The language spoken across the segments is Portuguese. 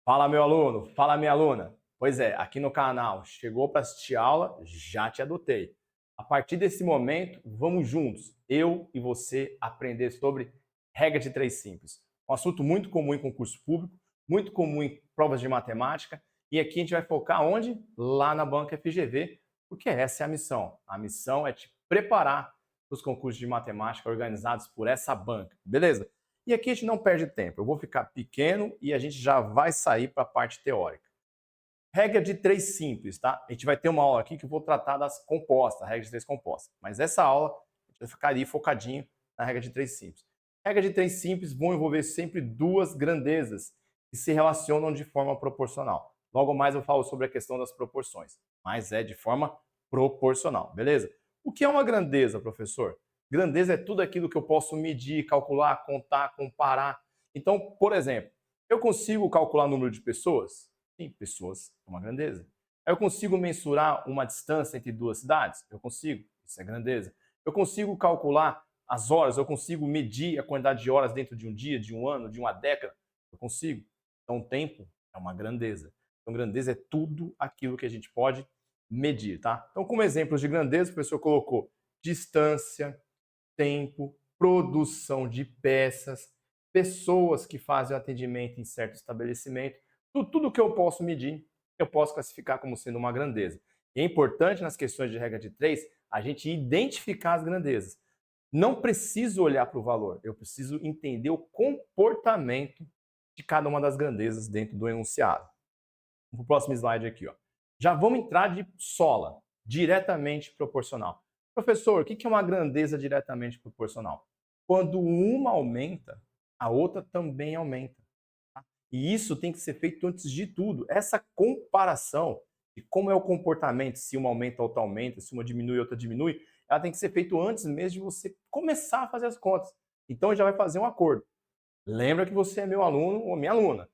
Fala, meu aluno, fala, minha aluna. Pois é, aqui no canal, chegou para assistir aula, já te adotei. A partir desse momento, vamos juntos, eu e você, aprender sobre regra de três simples. Um assunto muito comum em concurso público, muito comum em provas de matemática, e aqui a gente vai focar onde? Lá na banca FGV, porque essa é a missão. A missão é te preparar para os concursos de matemática organizados por essa banca, beleza? E aqui a gente não perde tempo, eu vou ficar pequeno e a gente já vai sair para a parte teórica. Regra de três simples, tá? A gente vai ter uma aula aqui que eu vou tratar das compostas, regra de três compostas. Mas essa aula, a gente vai ficar ali focadinho na regra de três simples. Regra de três simples vão envolver sempre duas grandezas que se relacionam de forma proporcional. Logo mais eu falo sobre a questão das proporções, mas é de forma proporcional, beleza? O que é uma grandeza, professor? Grandeza é tudo aquilo que eu posso medir, calcular, contar, comparar. Então, por exemplo, eu consigo calcular o número de pessoas? Sim, pessoas é uma grandeza. Eu consigo mensurar uma distância entre duas cidades? Eu consigo, isso é grandeza. Eu consigo calcular as horas, eu consigo medir a quantidade de horas dentro de um dia, de um ano, de uma década? Eu consigo. Então, o tempo é uma grandeza. Então, grandeza é tudo aquilo que a gente pode medir, tá? Então, como exemplos de grandeza, o professor colocou distância, tempo, produção de peças, pessoas que fazem o atendimento em certo estabelecimento. Tudo que eu posso medir, eu posso classificar como sendo uma grandeza. E é importante nas questões de regra de três a gente identificar as grandezas. Não preciso olhar para o valor, eu preciso entender o comportamento de cada uma das grandezas dentro do enunciado. Vamos para o próximo slide aqui. Ó. Já vamos entrar de sola, diretamente proporcional. Professor, o que é uma grandeza diretamente proporcional? Quando uma aumenta, a outra também aumenta. Tá? E isso tem que ser feito antes de tudo. Essa comparação de como é o comportamento, se uma aumenta, outra aumenta, se uma diminui, outra diminui, ela tem que ser feita antes mesmo de você começar a fazer as contas. Então já vai fazer um acordo. Lembra que você é meu aluno ou minha aluna.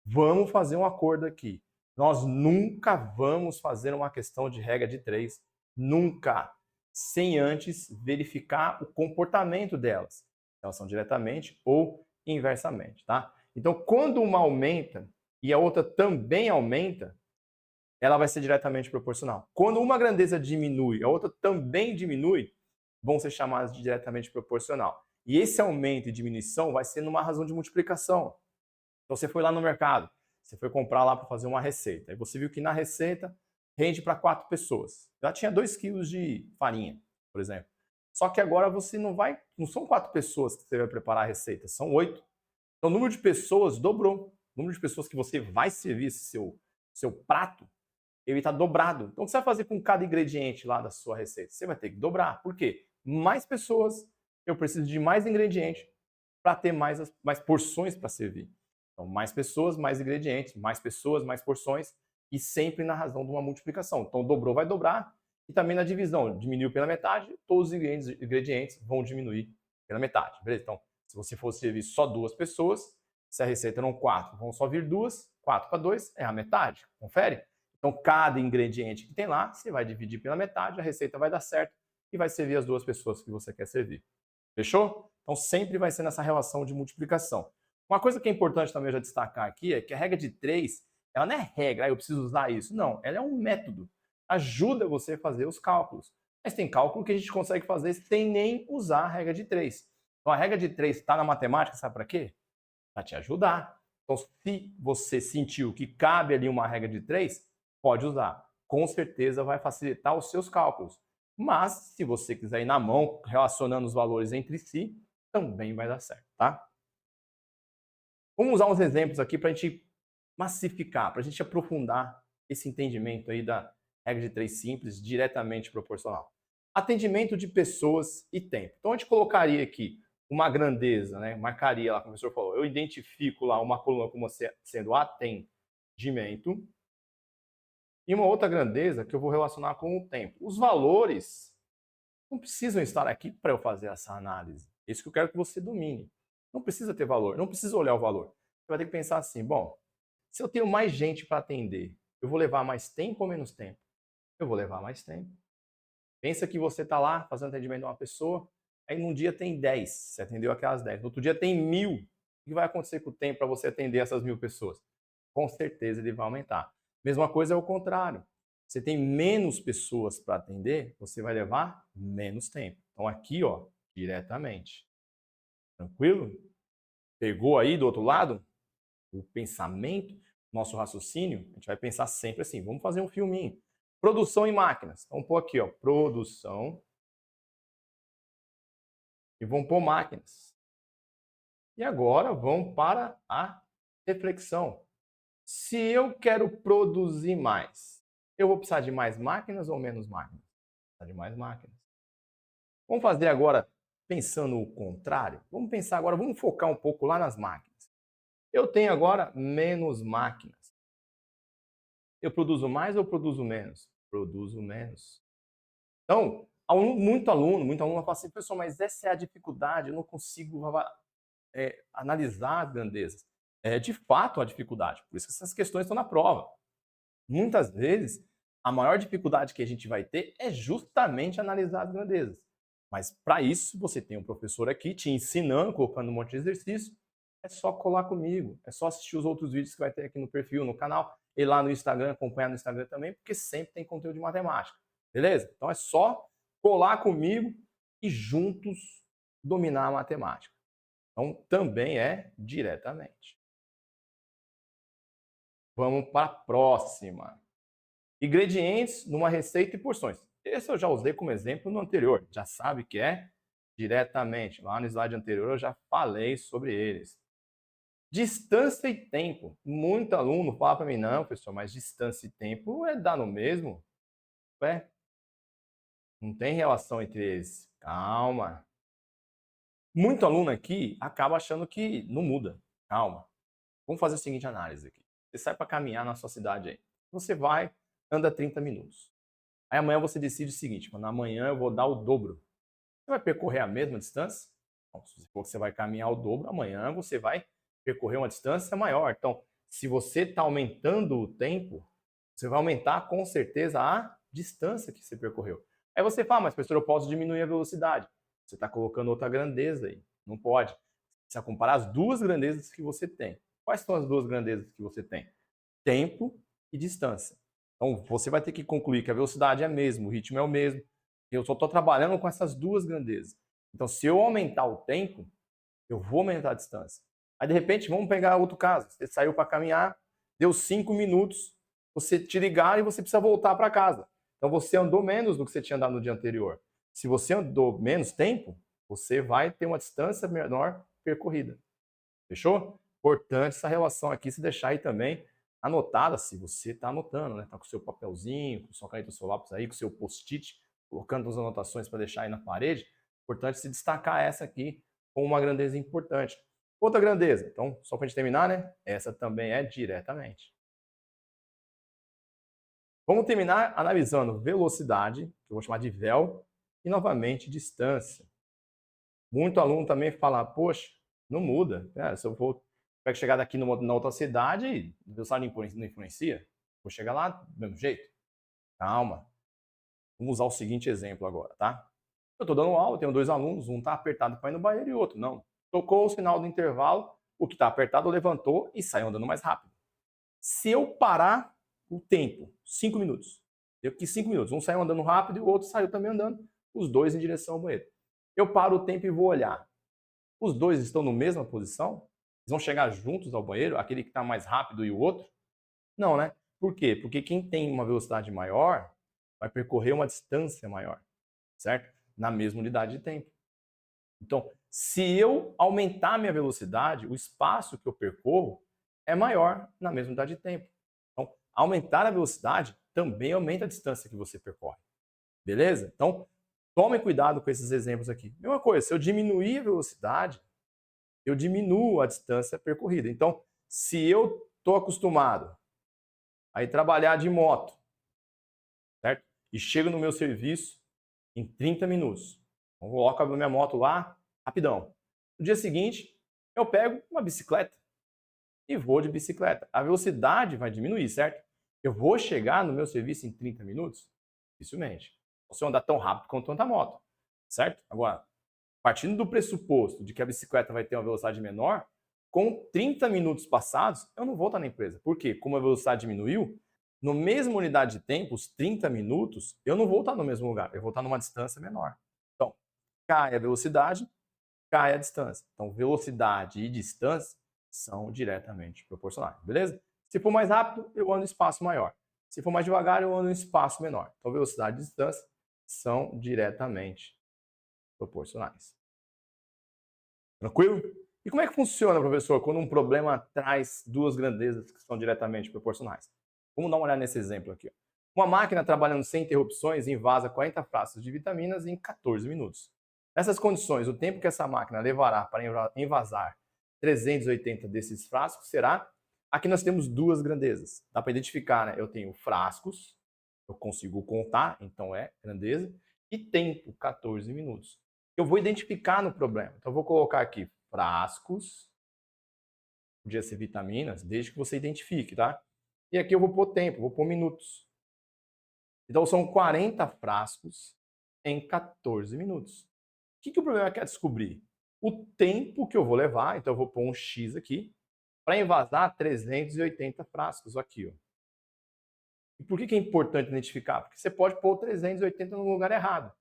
Vamos fazer um acordo aqui. Nós nunca vamos fazer uma questão de regra de três, nunca, sem antes verificar o comportamento delas. Elas são diretamente ou inversamente, tá? Então, quando uma aumenta e a outra também aumenta, ela vai ser diretamente proporcional. Quando uma grandeza diminui, a outra também diminui, vão ser chamadas de diretamente proporcional. E esse aumento e diminuição vai ser numa razão de multiplicação. Então você foi lá no mercado, você foi comprar lá para fazer uma receita. Aí você viu que na receita rende para 4 pessoas. Já tinha 2 quilos de farinha, por exemplo. Só que agora você não são 4 pessoas que você vai preparar a receita, são 8. Então o número de pessoas dobrou. O número de pessoas que você vai servir esse seu prato, ele está dobrado. Então o que você vai fazer com cada ingrediente lá da sua receita? Você vai ter que dobrar. Por quê? Mais pessoas, eu preciso de mais ingrediente para ter mais porções para servir. Então, mais pessoas, mais ingredientes, mais pessoas, mais porções, e sempre na razão de uma multiplicação. Então, dobrou, vai dobrar, e também na divisão, diminuiu pela metade, todos os ingredientes vão diminuir pela metade. Beleza? Então, se você for servir só 2 pessoas, se a receita eram 4, vão só vir 2, 4 para 2 é a metade. Confere? Então, cada ingrediente que tem lá, você vai dividir pela metade, a receita vai dar certo e vai servir as 2 pessoas que você quer servir. Fechou? Então sempre vai ser nessa relação de multiplicação. Uma coisa que é importante também já destacar aqui é que a regra de 3, ela não é regra, eu preciso usar isso. Não, ela é um método. Ajuda você a fazer os cálculos. Mas tem cálculo que a gente consegue fazer sem nem usar a regra de 3. Então a regra de 3 está na matemática, sabe para quê? Para te ajudar. Então se você sentiu que cabe ali uma regra de 3, pode usar. Com certeza vai facilitar os seus cálculos. Mas, se você quiser ir na mão, relacionando os valores entre si, também vai dar certo, tá? Vamos usar uns exemplos aqui para a gente massificar, para a gente aprofundar esse entendimento aí da regra de três simples diretamente proporcional. Atendimento de pessoas e tempo. Então, a gente colocaria aqui uma grandeza, né? Marcaria lá, como o professor falou, eu identifico lá uma coluna como sendo atendimento, e uma outra grandeza que eu vou relacionar com o tempo. Os valores não precisam estar aqui para eu fazer essa análise. É isso que eu quero que você domine. Não precisa ter valor, não precisa olhar o valor. Você vai ter que pensar assim, bom, se eu tenho mais gente para atender, eu vou levar mais tempo ou menos tempo? Eu vou levar mais tempo. Pensa que você está lá fazendo atendimento a uma pessoa, aí num dia tem 10, você atendeu aquelas 10. No outro dia tem 1000. O que vai acontecer com o tempo para você atender essas 1000 pessoas? com certeza ele vai aumentar. Mesma coisa é o contrário. Você tem menos pessoas para atender, você vai levar menos tempo. Então aqui, ó, diretamente. Tranquilo? Pegou aí do outro lado? O pensamento, nosso raciocínio, a gente vai pensar sempre assim, vamos fazer um filminho. Produção em máquinas. Então, vamos pôr aqui, ó, produção. E vamos pôr máquinas. E agora vamos para a reflexão. Se eu quero produzir mais, eu vou precisar de mais máquinas ou menos máquinas? Vou precisar de mais máquinas. Vamos fazer agora pensando o contrário? Vamos pensar agora, vamos focar um pouco lá nas máquinas. Eu tenho agora menos máquinas. Eu produzo mais ou produzo menos? Produzo menos. Então, muito aluno fala assim, professor, mas essa é a dificuldade, eu não consigo analisar as grandezas. É de fato a dificuldade, por isso que essas questões estão na prova. Muitas vezes, a maior dificuldade que a gente vai ter é justamente analisar as grandezas. Mas para isso, você tem um professor aqui te ensinando, colocando um monte de exercício, é só colar comigo, é só assistir os outros vídeos que vai ter aqui no perfil, no canal, e lá no Instagram, acompanhar no Instagram também, porque sempre tem conteúdo de matemática. Beleza? Então é só colar comigo e juntos dominar a matemática. Então também é diretamente. Vamos para a próxima. Ingredientes numa receita e porções. Esse eu já usei como exemplo no anterior. Já sabe que é diretamente. Lá no slide anterior eu já falei sobre eles. Distância e tempo. Muito aluno fala para mim, não, professor, mas distância e tempo dá no mesmo? Ué, não tem relação entre eles. Calma. Muito aluno aqui acaba achando que não muda. Calma. Vamos fazer a seguinte análise aqui. Você sai para caminhar na sua cidade aí. Você vai, anda 30 minutos. Aí amanhã você decide o seguinte, mano, amanhã eu vou dar o dobro. Você vai percorrer a mesma distância? Então, se for que você vai caminhar o dobro, amanhã você vai percorrer uma distância maior. Então, se você está aumentando o tempo, você vai aumentar com certeza a distância que você percorreu. Aí você fala, mas professor, eu posso diminuir a velocidade. Você está colocando outra grandeza aí. Não pode. Você precisa comparar as duas grandezas que você tem. Quais são as duas grandezas que você tem? Tempo e distância. Então, você vai ter que concluir que a velocidade é a mesma, o ritmo é o mesmo. Eu só estou trabalhando com essas duas grandezas. Então, se eu aumentar o tempo, eu vou aumentar a distância. Aí, de repente, vamos pegar outro caso. Você saiu para caminhar, deu 5 minutos, você te ligaram e você precisa voltar para casa. Então, você andou menos do que você tinha andado no dia anterior. Se você andou menos tempo, você vai ter uma distância menor percorrida. Fechou? Importante essa relação aqui, se deixar aí também anotada, se você está anotando, né? Está com o seu papelzinho, com sua caneta, o seu lápis aí, com o seu post-it, colocando as anotações para deixar aí na parede. Importante se destacar essa aqui com uma grandeza importante. Outra grandeza, então, só para a gente terminar, né? Essa também é diretamente. Vamos terminar analisando velocidade, que eu vou chamar de véu, e novamente distância. Muito aluno também fala, poxa, não muda. Se eu for chegar daqui na outra cidade, a velocidade não influencia. Vou chegar lá do mesmo jeito. Calma. Vamos usar o seguinte exemplo agora, tá? Eu estou dando aula, tenho dois alunos, um está apertado para ir no banheiro e o outro não. Tocou o sinal do intervalo, o que está apertado levantou e saiu andando mais rápido. Se eu parar o tempo, 5 minutos, deu que 5 minutos, um saiu andando rápido e o outro saiu também andando, os dois em direção ao banheiro. Eu paro o tempo e vou olhar. Os dois estão na mesma posição? Eles vão chegar juntos ao banheiro, aquele que está mais rápido e o outro? Não, né? Por quê? Porque quem tem uma velocidade maior vai percorrer uma distância maior, certo? Na mesma unidade de tempo. Então, se eu aumentar a minha velocidade, o espaço que eu percorro é maior na mesma unidade de tempo. Então, aumentar a velocidade também aumenta a distância que você percorre. Beleza? Então, tome cuidado com esses exemplos aqui. Mesma coisa, se eu diminuir a velocidade, eu diminuo a distância percorrida. Então, se eu estou acostumado a ir trabalhar de moto, certo? E chego no meu serviço em 30 minutos. Então, coloco a minha moto lá, rapidão. No dia seguinte, eu pego uma bicicleta e vou de bicicleta. A velocidade vai diminuir, certo? Eu vou chegar no meu serviço em 30 minutos? Dificilmente. Se eu andar tão rápido quanto a moto, certo? Agora, partindo do pressuposto de que a bicicleta vai ter uma velocidade menor, Com 30 minutos passados, eu não vou estar na empresa. Por quê? Como a velocidade diminuiu, no mesmo unidade de tempo, os 30 minutos, eu não vou estar no mesmo lugar, eu vou estar numa distância menor. Então, cai a velocidade, cai a distância. Então, velocidade e distância são diretamente proporcionais, beleza? Se for mais rápido, eu ando em espaço maior. Se for mais devagar, eu ando em espaço menor. Então, velocidade e distância são diretamente proporcionais. Tranquilo? E como é que funciona, professor, quando um problema traz duas grandezas que são diretamente proporcionais? Vamos dar uma olhada nesse exemplo aqui. Uma máquina trabalhando sem interrupções invasa 40 frascos de vitaminas em 14 minutos. Nessas condições, o tempo que essa máquina levará para envasar 380 desses frascos será... Aqui nós temos duas grandezas. Dá para identificar, né? Eu tenho frascos, eu consigo contar, então é grandeza, e tempo, 14 minutos. Eu vou identificar no problema. Então, eu vou colocar aqui frascos, podia ser vitaminas, desde que você identifique, tá? E aqui eu vou pôr tempo, vou pôr minutos. Então, são 40 frascos em 14 minutos. O que o problema quer descobrir? O tempo que eu vou levar, então eu vou pôr um X aqui, para envasar 380 frascos aqui, ó. E por que é importante identificar? Porque você pode pôr 380 no lugar errado.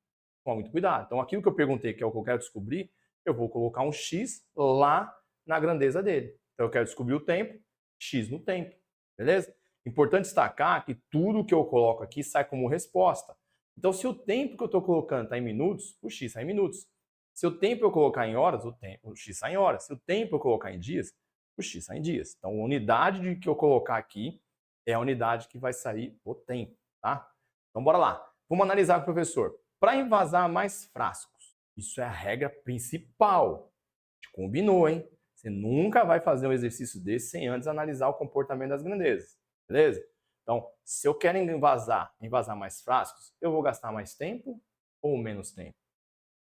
Toma muito cuidado. Então, aquilo que eu perguntei, que é o que eu quero descobrir, eu vou colocar um X lá na grandeza dele. Então, eu quero descobrir o tempo, X no tempo. Beleza? Importante destacar que tudo que eu coloco aqui sai como resposta. Então, se o tempo que eu estou colocando está em minutos, o X sai em minutos. Se o tempo eu colocar em horas, o X sai em horas. Se o tempo eu colocar em dias, o X sai em dias. Então, a unidade de que eu colocar aqui é a unidade que vai sair o tempo, tá? Então, bora lá. Vamos analisar com o professor. Para envasar mais frascos, isso é a regra principal. A gente combinou, hein? Você nunca vai fazer um exercício desse sem antes analisar o comportamento das grandezas, beleza? Então, se eu quero envasar mais frascos, eu vou gastar mais tempo ou menos tempo?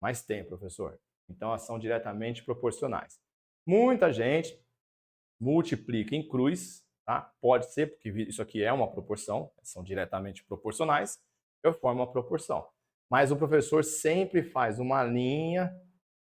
Mais tempo, professor. Então, elas são diretamente proporcionais. Muita gente multiplica em cruz, tá? Pode ser, porque isso aqui é uma proporção, são diretamente proporcionais, eu formo uma proporção. Mas o professor sempre faz uma linha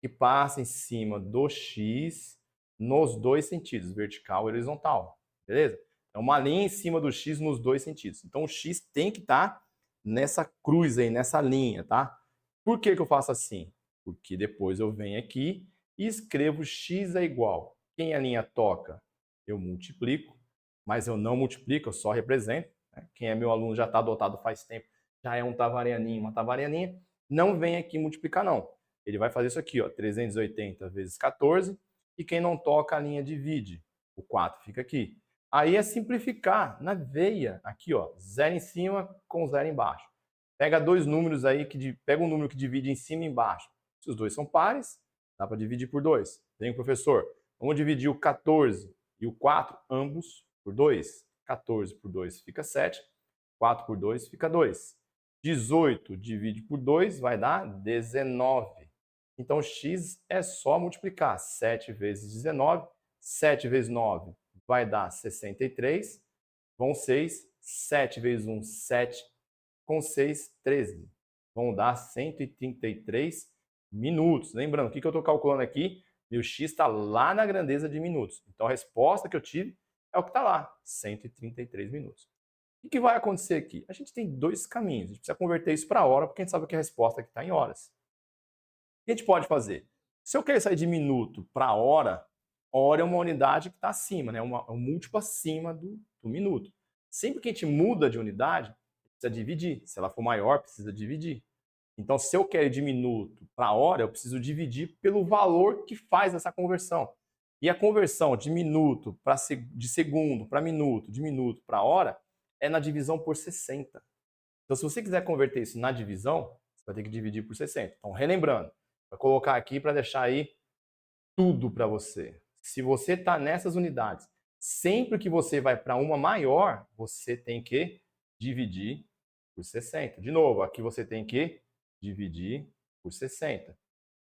que passa em cima do X nos dois sentidos, vertical e horizontal, beleza? É uma linha em cima do X nos dois sentidos. Então o X tem que estar nessa cruz aí, nessa linha, tá? Por que eu faço assim? Porque depois eu venho aqui e escrevo X é igual. Quem a linha toca, eu multiplico, mas eu não multiplico, eu só represento. Né? Quem é meu aluno já está adotado faz tempo, já é um tavarianinho, uma tavarianinha, não vem aqui multiplicar não. Ele vai fazer isso aqui, ó, 380 vezes 14, e quem não toca a linha divide. O 4 fica aqui. Aí é simplificar na veia, aqui, ó, 0 em cima com 0 embaixo. Pega dois números aí, pega um número que divide em cima e embaixo. Se os dois são pares, dá para dividir por 2. Vem, professor, vamos dividir o 14 e o 4, ambos, por 2. 14 por 2 fica 7, 4 por 2 fica 2. 18 divide por 2 vai dar 19. Então, x é só multiplicar. 7 vezes 19, 7 vezes 9 vai dar 63, vão 6, 7 vezes 1, 7, com 6, 13. Vão dar 133 minutos. Lembrando, o que eu estou calculando aqui? Meu x está lá na grandeza de minutos. Então, a resposta que eu tive é o que está lá, 133 minutos. O que vai acontecer aqui? A gente tem dois caminhos. A gente precisa converter isso para hora, porque a gente sabe que a resposta aqui está em horas. O que a gente pode fazer? Se eu quero sair de minuto para hora é uma unidade que está acima, né? É um múltiplo acima do minuto. Sempre que a gente muda de unidade, precisa dividir. Se ela for maior, precisa dividir. Então, se eu quero ir de minuto para hora, eu preciso dividir pelo valor que faz essa conversão. E a conversão de minuto de segundo para minuto, de minuto para hora, é na divisão por 60. Então, se você quiser converter isso na divisão, você vai ter que dividir por 60. Então, relembrando, vou colocar aqui para deixar aí tudo para você. Se você está nessas unidades, sempre que você vai para uma maior, você tem que dividir por 60. De novo, aqui você tem que dividir por 60.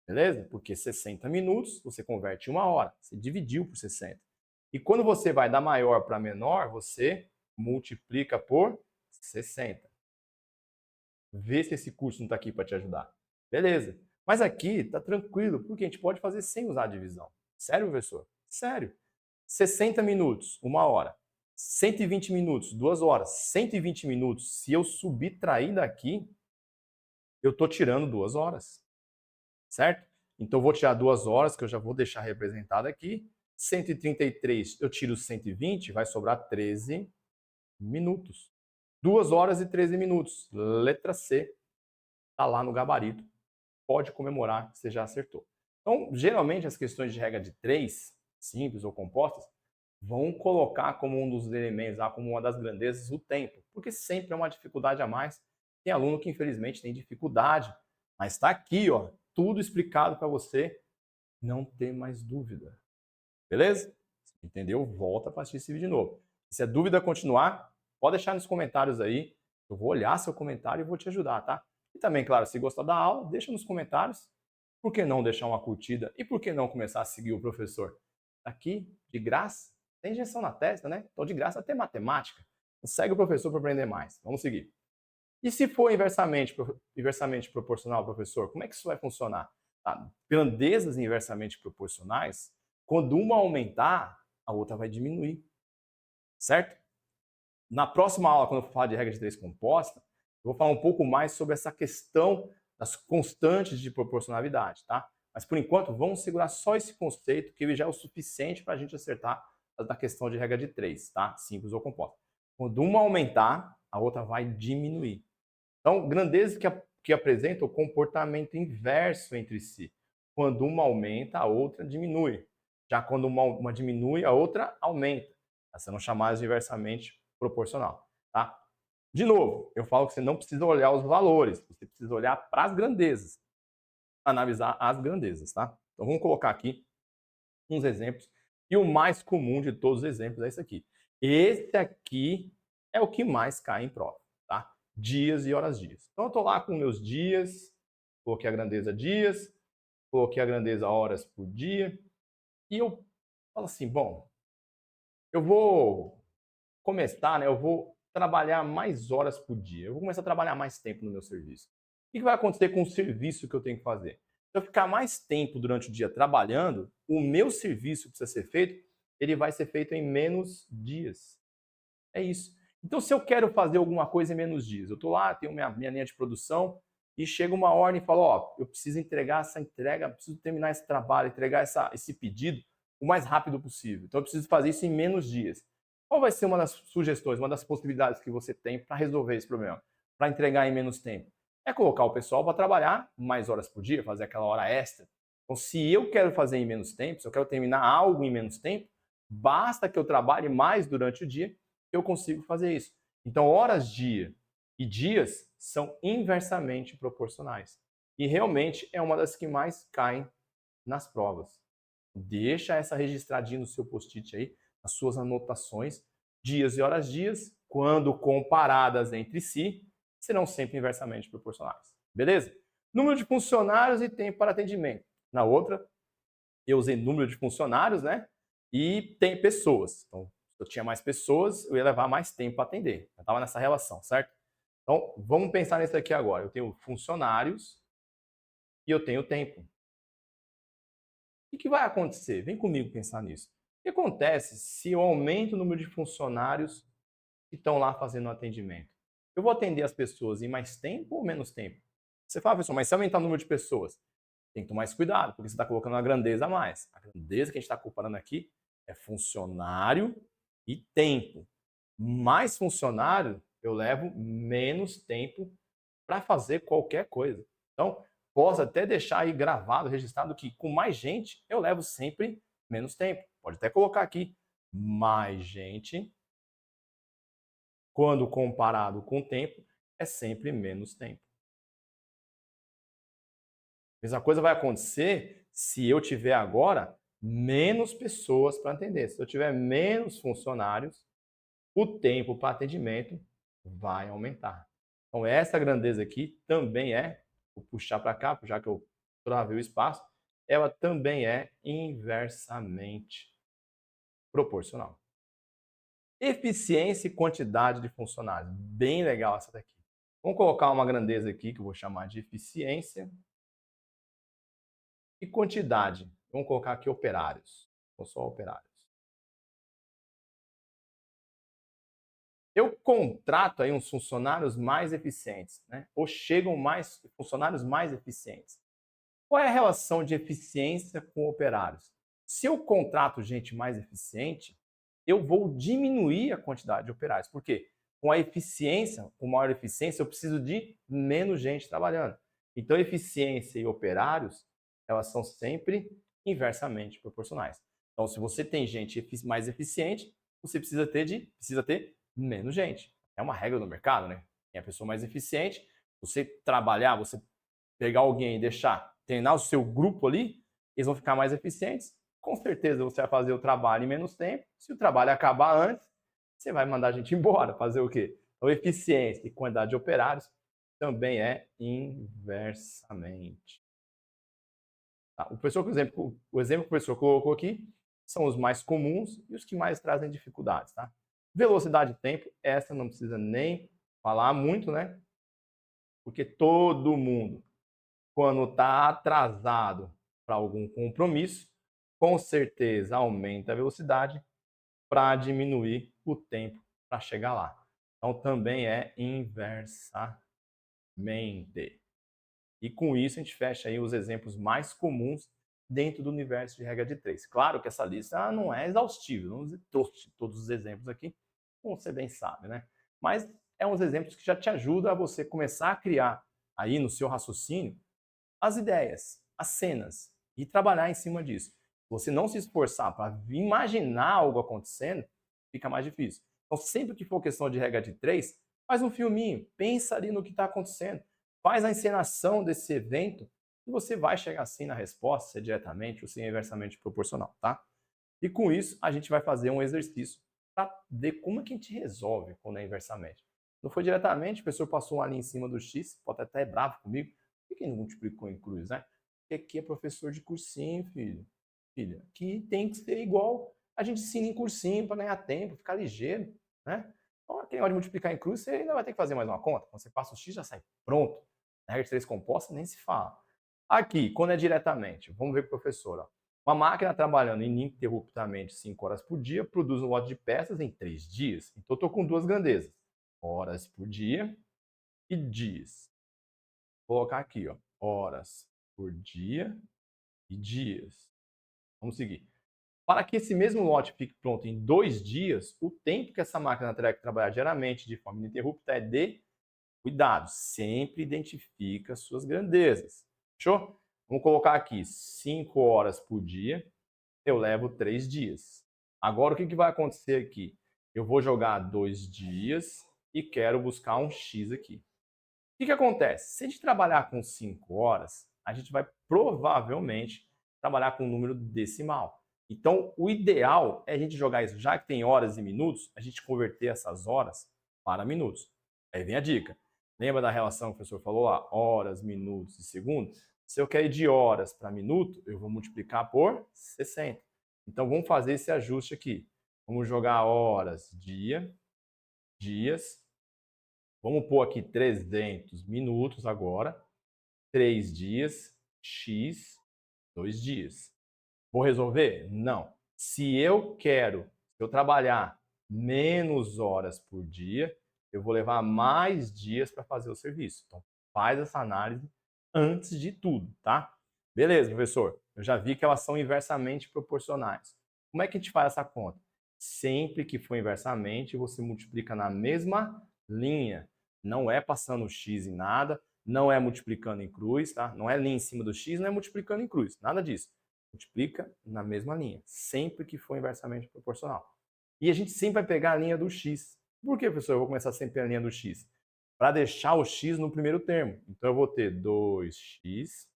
Beleza? Porque 60 minutos você converte em uma hora. Você dividiu por 60. E quando você vai da maior para menor, você multiplica por 60. Vê se esse curso não está aqui para te ajudar. Beleza. Mas aqui está tranquilo, porque a gente pode fazer sem usar a divisão. Sério, professor? Sério. 60 minutos, 1 hora. 120 minutos, 2 horas. 120 minutos, se eu subtrair daqui, eu estou tirando 2 horas, certo? Então, eu vou tirar 2 horas, que eu já vou deixar representado aqui. 133, eu tiro 120, vai sobrar 13 minutos. 2 horas e 13 minutos. Letra C, está lá no gabarito. Pode comemorar que você já acertou. Então, geralmente, as questões de regra de 3, simples ou compostas, vão colocar como um dos elementos, como uma das grandezas, o tempo, porque sempre é uma dificuldade a mais. Tem aluno que, infelizmente, tem dificuldade, mas está aqui, ó, tudo explicado para você não ter mais dúvida. Beleza? Entendeu? Volta para assistir esse vídeo de novo. Se a dúvida continuar, pode deixar nos comentários aí. Eu vou olhar seu comentário e vou te ajudar, tá? E também, claro, se gostar da aula, deixa nos comentários. Por que não deixar uma curtida? E por que não começar a seguir o professor? Aqui, de graça, tem injeção na testa, né? Então, de graça, até matemática. Então, segue o professor para aprender mais. Vamos seguir. E se for inversamente proporcional, professor, como é que isso vai funcionar? Tá? Grandezas inversamente proporcionais, quando uma aumentar, a outra vai diminuir. Certo? Na próxima aula, quando eu for falar de regra de 3 composta, eu vou falar um pouco mais sobre essa questão das constantes de proporcionalidade, tá? Mas por enquanto, vamos segurar só esse conceito, que ele já é o suficiente para a gente acertar a questão de regra de 3, tá? Simples ou composta. Quando uma aumentar, a outra vai diminuir. Então, grandezas que apresentam o comportamento inverso entre si. Quando uma aumenta, a outra diminui. Já quando uma diminui, a outra aumenta. Essa são chamadas de inversamente proporcional. Tá? De novo, eu falo que você não precisa olhar os valores, você precisa olhar para as grandezas. Analisar as grandezas. Tá? Então, vamos colocar aqui uns exemplos. E o mais comum de todos os exemplos é esse aqui. Esse aqui é o que mais cai em prova. Tá? Dias e horas dias. Então, eu estou lá com meus dias, coloquei a grandeza dias, coloquei a grandeza horas por dia, e eu falo assim, bom, eu vou começar, né, eu vou trabalhar mais horas por dia, eu vou começar a trabalhar mais tempo no meu serviço. O que vai acontecer com o serviço que eu tenho que fazer? Se eu ficar mais tempo durante o dia trabalhando, o meu serviço que precisa ser feito, ele vai ser feito em menos dias. É isso. Então, se eu quero fazer alguma coisa em menos dias, eu estou lá, tenho minha linha de produção, e chega uma ordem e fala, ó, eu preciso entregar essa entrega, preciso terminar esse trabalho, entregar esse pedido o mais rápido possível. Então, eu preciso fazer isso em menos dias. Qual vai ser uma das sugestões, uma das possibilidades que você tem para resolver esse problema? Para entregar em menos tempo? É colocar o pessoal para trabalhar mais horas por dia, fazer aquela hora extra. Então, se eu quero fazer em menos tempo, se eu quero terminar algo em menos tempo, basta que eu trabalhe mais durante o dia, eu consigo fazer isso. Então, horas-dia e dias são inversamente proporcionais. E realmente é uma das que mais caem nas provas. Deixa essa registradinha no seu post-it aí, as suas anotações, dias e horas-dias, quando comparadas entre si, serão sempre inversamente proporcionais. Beleza? Número de funcionários e tempo para atendimento. Na outra, eu usei número de funcionários, né? E tem pessoas. Então, se eu tinha mais pessoas, eu ia levar mais tempo para atender. Eu estava nessa relação, certo? Então, vamos pensar nisso aqui agora. Eu tenho funcionários e eu tenho tempo. O que vai acontecer? Vem comigo pensar nisso. O que acontece se eu aumento o número de funcionários que estão lá fazendo o atendimento? Eu vou atender as pessoas em mais tempo ou menos tempo? Você fala, pessoal, mas se aumentar o número de pessoas, tem que tomar mais cuidado, porque você está colocando uma grandeza a mais. A grandeza que a gente está comparando aqui é funcionário e tempo. Mais funcionário, eu levo menos tempo para fazer qualquer coisa. Então, posso até deixar aí gravado, registrado, que com mais gente eu levo sempre menos tempo. Pode até colocar aqui, mais gente, quando comparado com o tempo, é sempre menos tempo. A mesma coisa vai acontecer se eu tiver agora menos pessoas para atender. Se eu tiver menos funcionários, o tempo para atendimento vai aumentar. Então, essa grandeza aqui também vou puxar para cá, já que eu travei o espaço, ela também é inversamente proporcional. Eficiência e quantidade de funcionários. Bem legal essa daqui. Vamos colocar uma grandeza aqui que eu vou chamar de eficiência e quantidade. Vamos colocar aqui operários. são só operários. Eu contrato aí uns funcionários mais eficientes, né? Ou chegam mais funcionários mais eficientes. Qual é a relação de eficiência com operários? Se eu contrato gente mais eficiente, eu vou diminuir a quantidade de operários. Por quê? Com a eficiência, com maior eficiência, eu preciso de menos gente trabalhando. Então, eficiência e operários, elas são sempre inversamente proporcionais. Então, se você tem gente mais eficiente, você precisa ter menos gente. É uma regra do mercado, né? Quem é a pessoa mais eficiente, você trabalhar, você pegar alguém e deixar treinar o seu grupo ali, eles vão ficar mais eficientes. Com certeza você vai fazer o trabalho em menos tempo. Se o trabalho acabar antes, você vai mandar a gente embora. Fazer o quê? Então, eficiência e quantidade de operários também é inversamente. Tá? O exemplo que o professor colocou aqui são os mais comuns e os que mais trazem dificuldades. Tá? Velocidade e tempo, essa não precisa nem falar muito, né? Porque todo mundo, quando está atrasado para algum compromisso, com certeza aumenta a velocidade para diminuir o tempo para chegar lá. Então também é inversamente. E com isso a gente fecha aí os exemplos mais comuns dentro do universo de regra de 3. Claro que essa lista não é exaustiva, não trouxe todos os exemplos aqui, como você bem sabe, né? Mas é uns exemplos que já te ajudam a você começar a criar aí no seu raciocínio as ideias, as cenas e trabalhar em cima disso. Se você não se esforçar para imaginar algo acontecendo, fica mais difícil. Então, sempre que for questão de regra de 3, faz um filminho, pensa ali no que está acontecendo, faz a encenação desse evento e você vai chegar assim na resposta, se é diretamente ou se é inversamente proporcional, tá? E com isso, a gente vai fazer um exercício para ver como é que a gente resolve quando é inversamente. Não foi diretamente, o professor passou uma linha em cima do X, pode até estar bravo comigo, por que ele não multiplicou em cruz, né? Porque aqui é professor de cursinho, filho. Filha, aqui tem que ser igual a gente ensina em cursinho para ganhar tempo, ficar ligeiro, né? Então, quem hora de multiplicar em cruz, você ainda vai ter que fazer mais uma conta. Quando você passa o X, já sai pronto. Na regra de 3 composta, nem se fala. Aqui, quando é diretamente, vamos ver com o professor. Ó. Uma máquina trabalhando ininterruptamente 5 horas por dia produz um lote de peças em 3 dias. Então, eu estou com duas grandezas. Horas por dia e dias. Vou colocar aqui, ó, horas por dia e dias. Vamos seguir. Para que esse mesmo lote fique pronto em 2 dias, o tempo que essa máquina terá que trabalhar diariamente de forma ininterrupta é de cuidado. Sempre identifica suas grandezas. Fechou? Vamos colocar aqui 5 horas por dia, eu levo 3 dias. Agora, o que vai acontecer aqui? Eu vou jogar 2 dias e quero buscar um X aqui. O que acontece? Se a gente trabalhar com 5 horas, a gente vai provavelmente trabalhar com um número decimal. Então, o ideal é a gente jogar isso, já que tem horas e minutos, a gente converter essas horas para minutos. Aí vem a dica. Lembra da relação que o professor falou lá? Horas, minutos e segundos? Se eu quero ir de horas para minuto, eu vou multiplicar por 60. Então, vamos fazer esse ajuste aqui. Vamos jogar horas, dia, dias. Vamos pôr aqui 300 minutos agora. 3 dias, x, 2 dias. Vou resolver? Não. Se eu trabalhar menos horas por dia, eu vou levar mais dias para fazer o serviço. Então, faz essa análise antes de tudo, tá? Beleza, professor. Eu já vi que elas são inversamente proporcionais. Como é que a gente faz essa conta? Sempre que for inversamente, você multiplica na mesma linha. Não é passando o x em nada, não é multiplicando em cruz, tá? Não é linha em cima do x, não é multiplicando em cruz, nada disso. Multiplica na mesma linha, sempre que for inversamente proporcional. E a gente sempre vai pegar a linha do x. Por que, professor, eu vou começar sempre a linha do x? Para deixar o x no primeiro termo. Então, eu vou ter 2x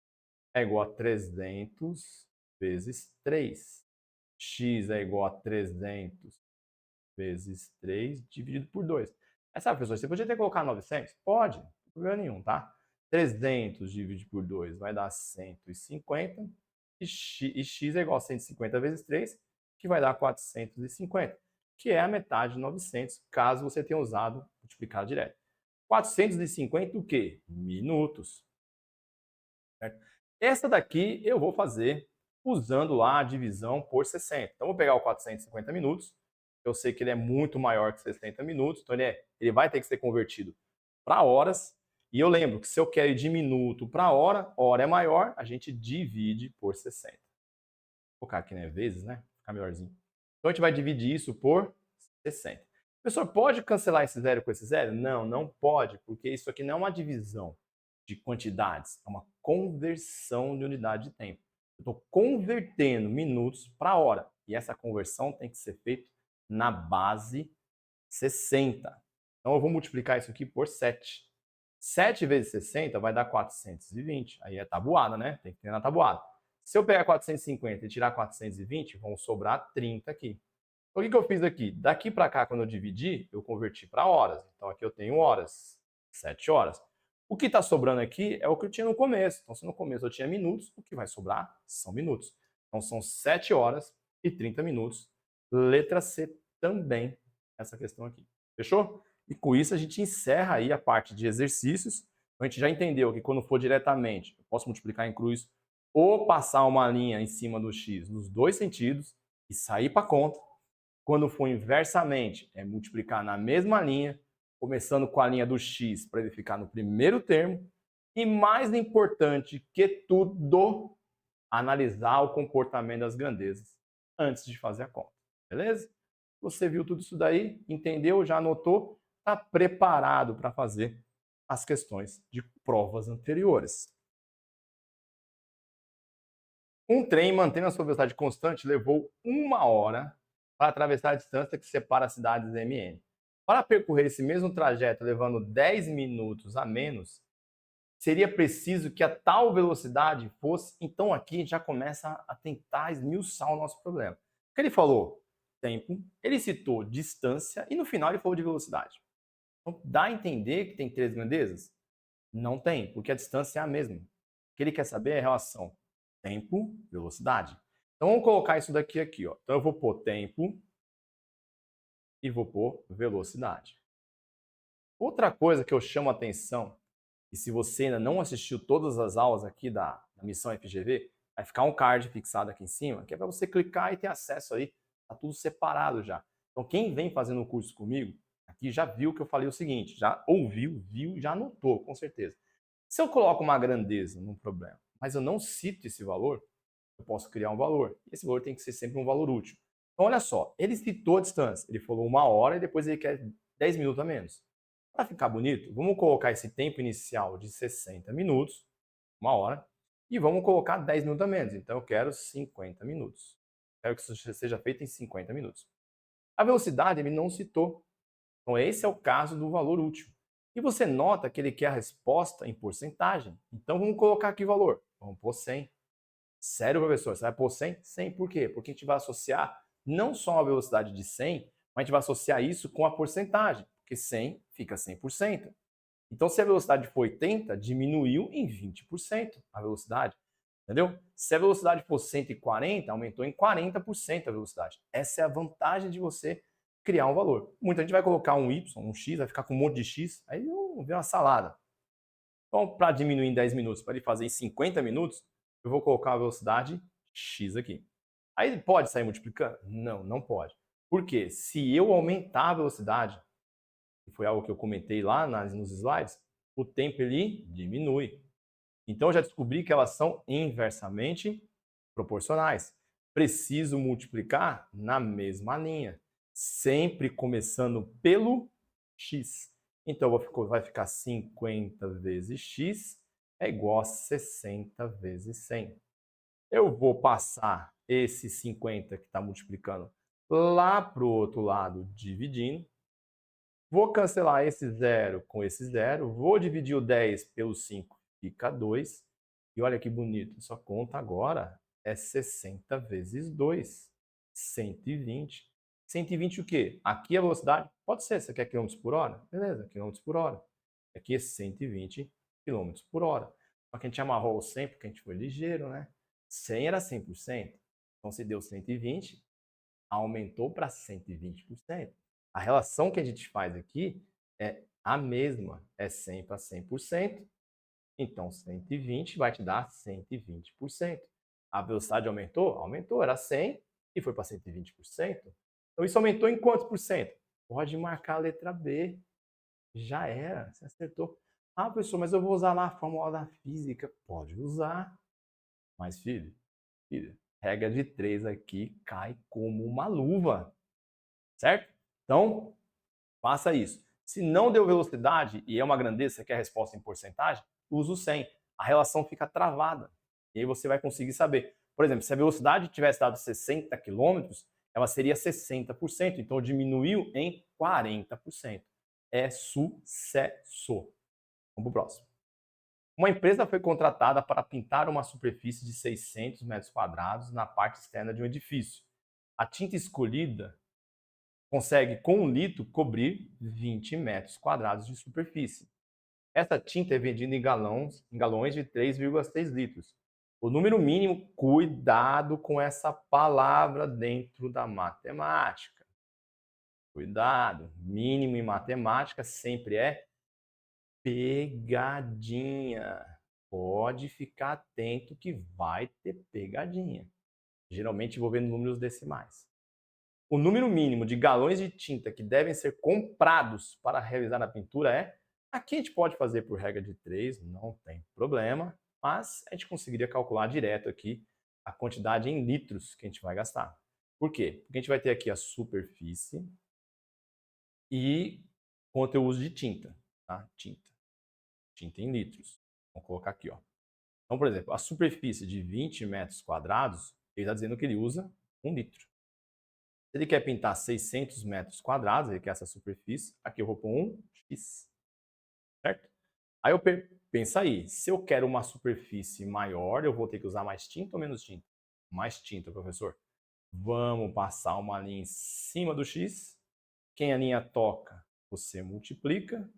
é igual a 300 vezes 3. X é igual a 300 vezes 3 dividido por 2. Aí sabe, professor, você podia ter colocado 900? Pode, não tem problema nenhum, tá? 300 dividido por 2 vai dar 150 e x é igual a 150 vezes 3, que vai dar 450, que é a metade de 900, caso você tenha usado multiplicado direto. 450 o quê? Minutos. Certo? Essa daqui eu vou fazer usando lá a divisão por 60. Então, vou pegar o 450 minutos, eu sei que ele é muito maior que 60 minutos, então ele vai ter que ser convertido para horas. E eu lembro que se eu quero ir de minuto para hora é maior, a gente divide por 60. Vou colocar aqui, né, vezes, né? Ficar melhorzinho. Então, a gente vai dividir isso por 60. Professor, pode cancelar esse zero com esse zero? Não, não pode, porque isso aqui não é uma divisão de quantidades, é uma conversão de unidade de tempo. Eu estou convertendo minutos para hora, e essa conversão tem que ser feita na base 60. Então, eu vou multiplicar isso aqui por 7. 7 vezes 60 vai dar 420. Aí é tabuada, né? Tem que ter na tabuada. Se eu pegar 450 e tirar 420, vão sobrar 30 aqui. Então, o que eu fiz aqui? Daqui para cá, quando eu dividi, eu converti para horas. Então, aqui eu tenho horas, 7 horas. O que está sobrando aqui é o que eu tinha no começo. Então, se no começo eu tinha minutos, o que vai sobrar são minutos. Então, são 7 horas e 30 minutos. Letra C também, essa questão aqui. Fechou? E com isso a gente encerra aí a parte de exercícios. Então, a gente já entendeu que quando for diretamente, eu posso multiplicar em cruz ou passar uma linha em cima do x nos dois sentidos e sair para a conta. Quando for inversamente, é multiplicar na mesma linha, começando com a linha do x para ele ficar no primeiro termo. E mais importante que tudo, analisar o comportamento das grandezas antes de fazer a conta. Beleza? Você viu tudo isso daí, entendeu, já anotou, está preparado para fazer as questões de provas anteriores. Um trem mantendo a sua velocidade constante levou 1 hora para atravessar a distância que separa as cidades MN. Para percorrer esse mesmo trajeto levando 10 minutos a menos, seria preciso que a tal velocidade fosse... Então aqui a gente já começa a tentar esmiuçar o nosso problema. O que ele falou? Tempo, ele citou distância e no final ele falou de velocidade. Então dá a entender que tem 3 grandezas? Não tem, porque a distância é a mesma. O que ele quer saber é a relação tempo, velocidade. Então vamos colocar isso daqui aqui, ó. Então eu vou pôr tempo e vou pôr velocidade. Outra coisa que eu chamo a atenção, e se você ainda não assistiu todas as aulas aqui da missão FGV, vai ficar um card fixado aqui em cima, que é para você clicar e ter acesso aí. Tá tudo separado já. Então quem vem fazendo o curso comigo, aqui já viu que eu falei o seguinte, já ouviu, viu, já anotou, com certeza. Se eu coloco uma grandeza num problema, mas eu não cito esse valor, eu posso criar um valor. E esse valor tem que ser sempre um valor útil. Então, olha só, ele citou a distância. Ele falou 1 hora e depois ele quer 10 minutos a menos. Para ficar bonito, vamos colocar esse tempo inicial de 60 minutos, 1 hora, e vamos colocar 10 minutos a menos. Então, eu quero 50 minutos. Quero que isso seja feito em 50 minutos. A velocidade ele não citou. Então, esse é o caso do valor útil. E você nota que ele quer a resposta em porcentagem. Então, vamos colocar aqui o valor. Vamos pôr 100. Sério, professor? Você vai pôr 100? 100 por quê? Porque a gente vai associar não só a velocidade de 100, mas a gente vai associar isso com a porcentagem. Porque 100 fica 100%. Então, se a velocidade for 80, diminuiu em 20% a velocidade. Entendeu? Se a velocidade for 140, aumentou em 40% a velocidade. Essa é a vantagem de você criar um valor. Muita gente vai colocar um Y, um X, vai ficar com um monte de X, aí vem uma salada. Então, para diminuir em 10 minutos, para ele fazer em 50 minutos, eu vou colocar a velocidade X aqui. Aí ele pode sair multiplicando? Não, não pode. Por quê? Se eu aumentar a velocidade, que foi algo que eu comentei lá nos slides, o tempo ele diminui. Então, eu já descobri que elas são inversamente proporcionais. Preciso multiplicar na mesma linha, sempre começando pelo x. Então, vai ficar 50 vezes x é igual a 60 vezes 100. Eu vou passar esse 50 que está multiplicando lá para o outro lado, dividindo. Vou cancelar esse 0 com esse 0. Vou dividir o 10 pelo 5, fica 2. E olha que bonito, sua conta agora é 60 vezes 2, 120. 120 o quê? Aqui a velocidade, pode ser, você quer km por hora? Beleza, km por hora. Aqui é 120 km por hora. Só que a gente amarrou o 100 porque a gente foi ligeiro, né? 100 era 100%. Então, se deu 120, aumentou para 120%. A relação que a gente faz aqui é a mesma, é 100 para 100%. Então, 120 vai te dar 120%. A velocidade aumentou? Aumentou, era 100 e foi para 120%. Então isso aumentou em quantos por cento? Pode marcar a letra B. Já era, você acertou. Ah, professor, mas eu vou usar lá a fórmula da física. Pode usar. Mas, filho, regra de 3 aqui cai como uma luva. Certo? Então, faça isso. Se não deu velocidade e é uma grandeza, você quer a resposta em porcentagem, usa o 100. A relação fica travada. E aí você vai conseguir saber. Por exemplo, se a velocidade tivesse dado 60 quilômetros, ela seria 60%. Então, diminuiu em 40%. É sucesso. Vamos para o próximo. Uma empresa foi contratada para pintar uma superfície de 600 metros quadrados na parte externa de um edifício. A tinta escolhida consegue, com 1 litro, cobrir 20 metros quadrados de superfície. Essa tinta é vendida em galões de 3,6 litros. O número mínimo, cuidado com essa palavra dentro da matemática. Cuidado, mínimo em matemática sempre é pegadinha. Pode ficar atento que vai ter pegadinha. Geralmente envolvendo números decimais. O número mínimo de galões de tinta que devem ser comprados para realizar a pintura é... Aqui a gente pode fazer por regra de 3, não tem problema, mas a gente conseguiria calcular direto aqui a quantidade em litros que a gente vai gastar. Por quê? Porque a gente vai ter aqui a superfície e quanto eu uso de tinta, tá? Tinta em litros. Vamos colocar aqui, ó. Então, por exemplo, a superfície de 20 metros quadrados, ele está dizendo que ele usa 1 litro. Se ele quer pintar 600 metros quadrados, ele quer essa superfície, aqui eu vou pôr um X, certo? Aí eu penso aí, se eu quero uma superfície maior, eu vou ter que usar mais tinta ou menos tinta? Mais tinta, professor. Vamos passar uma linha em cima do X. Quem a linha toca, você multiplica.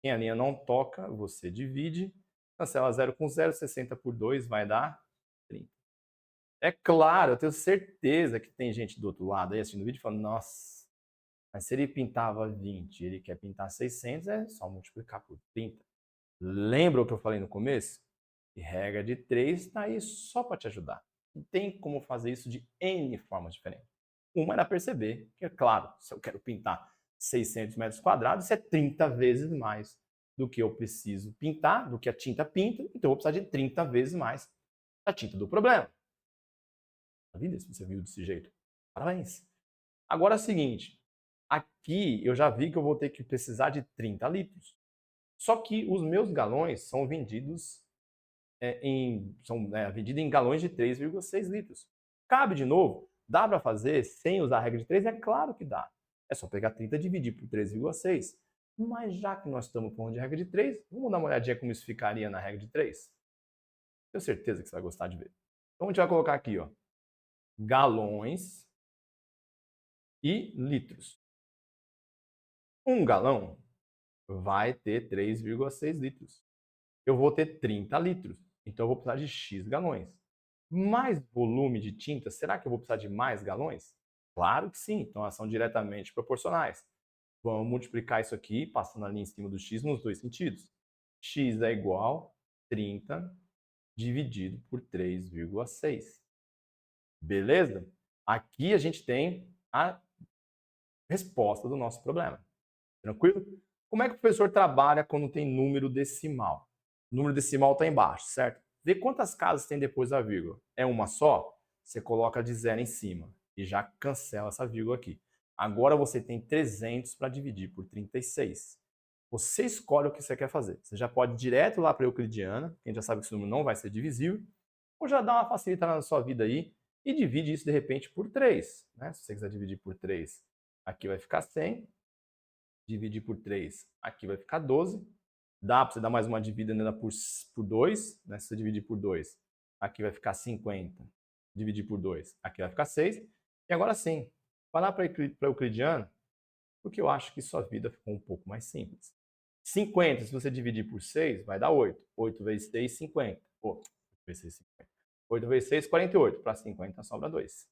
Quem a linha não toca, você divide. Cancela 0 com 0, 60 por 2 vai dar 30. É claro, eu tenho certeza que tem gente do outro lado aí assistindo o vídeo falando, nossa, mas se ele pintava 20 e ele quer pintar 600, é só multiplicar por 30. Lembra o que eu falei no começo? E regra de 3 está aí só para te ajudar. E tem como fazer isso de N formas diferentes. Uma era perceber que, é claro, se eu quero pintar 600 metros quadrados, isso é 30 vezes mais do que eu preciso pintar, do que a tinta pinta, então eu vou precisar de 30 vezes mais da tinta do problema. A vida, se você viu desse jeito. Parabéns. Agora é o seguinte, aqui eu já vi que eu vou ter que precisar de 30 litros. Só que os meus galões são vendidos vendidos em galões de 3,6 litros. Cabe de novo? Dá para fazer sem usar a regra de 3? É claro que dá. É só pegar 30 e dividir por 3,6. Mas já que nós estamos falando de regra de 3, vamos dar uma olhadinha como isso ficaria na regra de 3? Tenho certeza que você vai gostar de ver. Então a gente vai colocar aqui, ó, galões e litros. Um galão vai ter 3,6 litros. Eu vou ter 30 litros, então eu vou precisar de X galões. Mais volume de tinta, será que eu vou precisar de mais galões? Claro que sim, então elas são diretamente proporcionais. Vamos multiplicar isso aqui, passando ali em cima do X nos dois sentidos. X é igual a 30 dividido por 3,6. Beleza? Aqui a gente tem a resposta do nosso problema. Tranquilo? Como é que o professor trabalha quando tem número decimal? O número decimal está embaixo, certo? Vê quantas casas tem depois da vírgula. É uma só? Você coloca de 0 em cima e já cancela essa vírgula aqui. Agora você tem 300 para dividir por 36. Você escolhe o que você quer fazer. Você já pode ir direto lá para a euclidiana, que a gente já sabe que esse número não vai ser divisível, ou já dá uma facilitada na sua vida aí e divide isso de repente por 3. Né? Se você quiser dividir por 3, aqui vai ficar 100. Dividir por 3, aqui vai ficar 12. Dá para você dar mais uma dividida por 2, né? Se você dividir por 2, aqui vai ficar 50. Dividir por 2, aqui vai ficar 6. E agora sim, vai lá para Euclidiano, porque eu acho que sua vida ficou um pouco mais simples. 50, se você dividir por 6, vai dar 8. 8 vezes 6, 50. 8 vezes 6, 50. 8 vezes 6, 48. Para 50 sobra 2.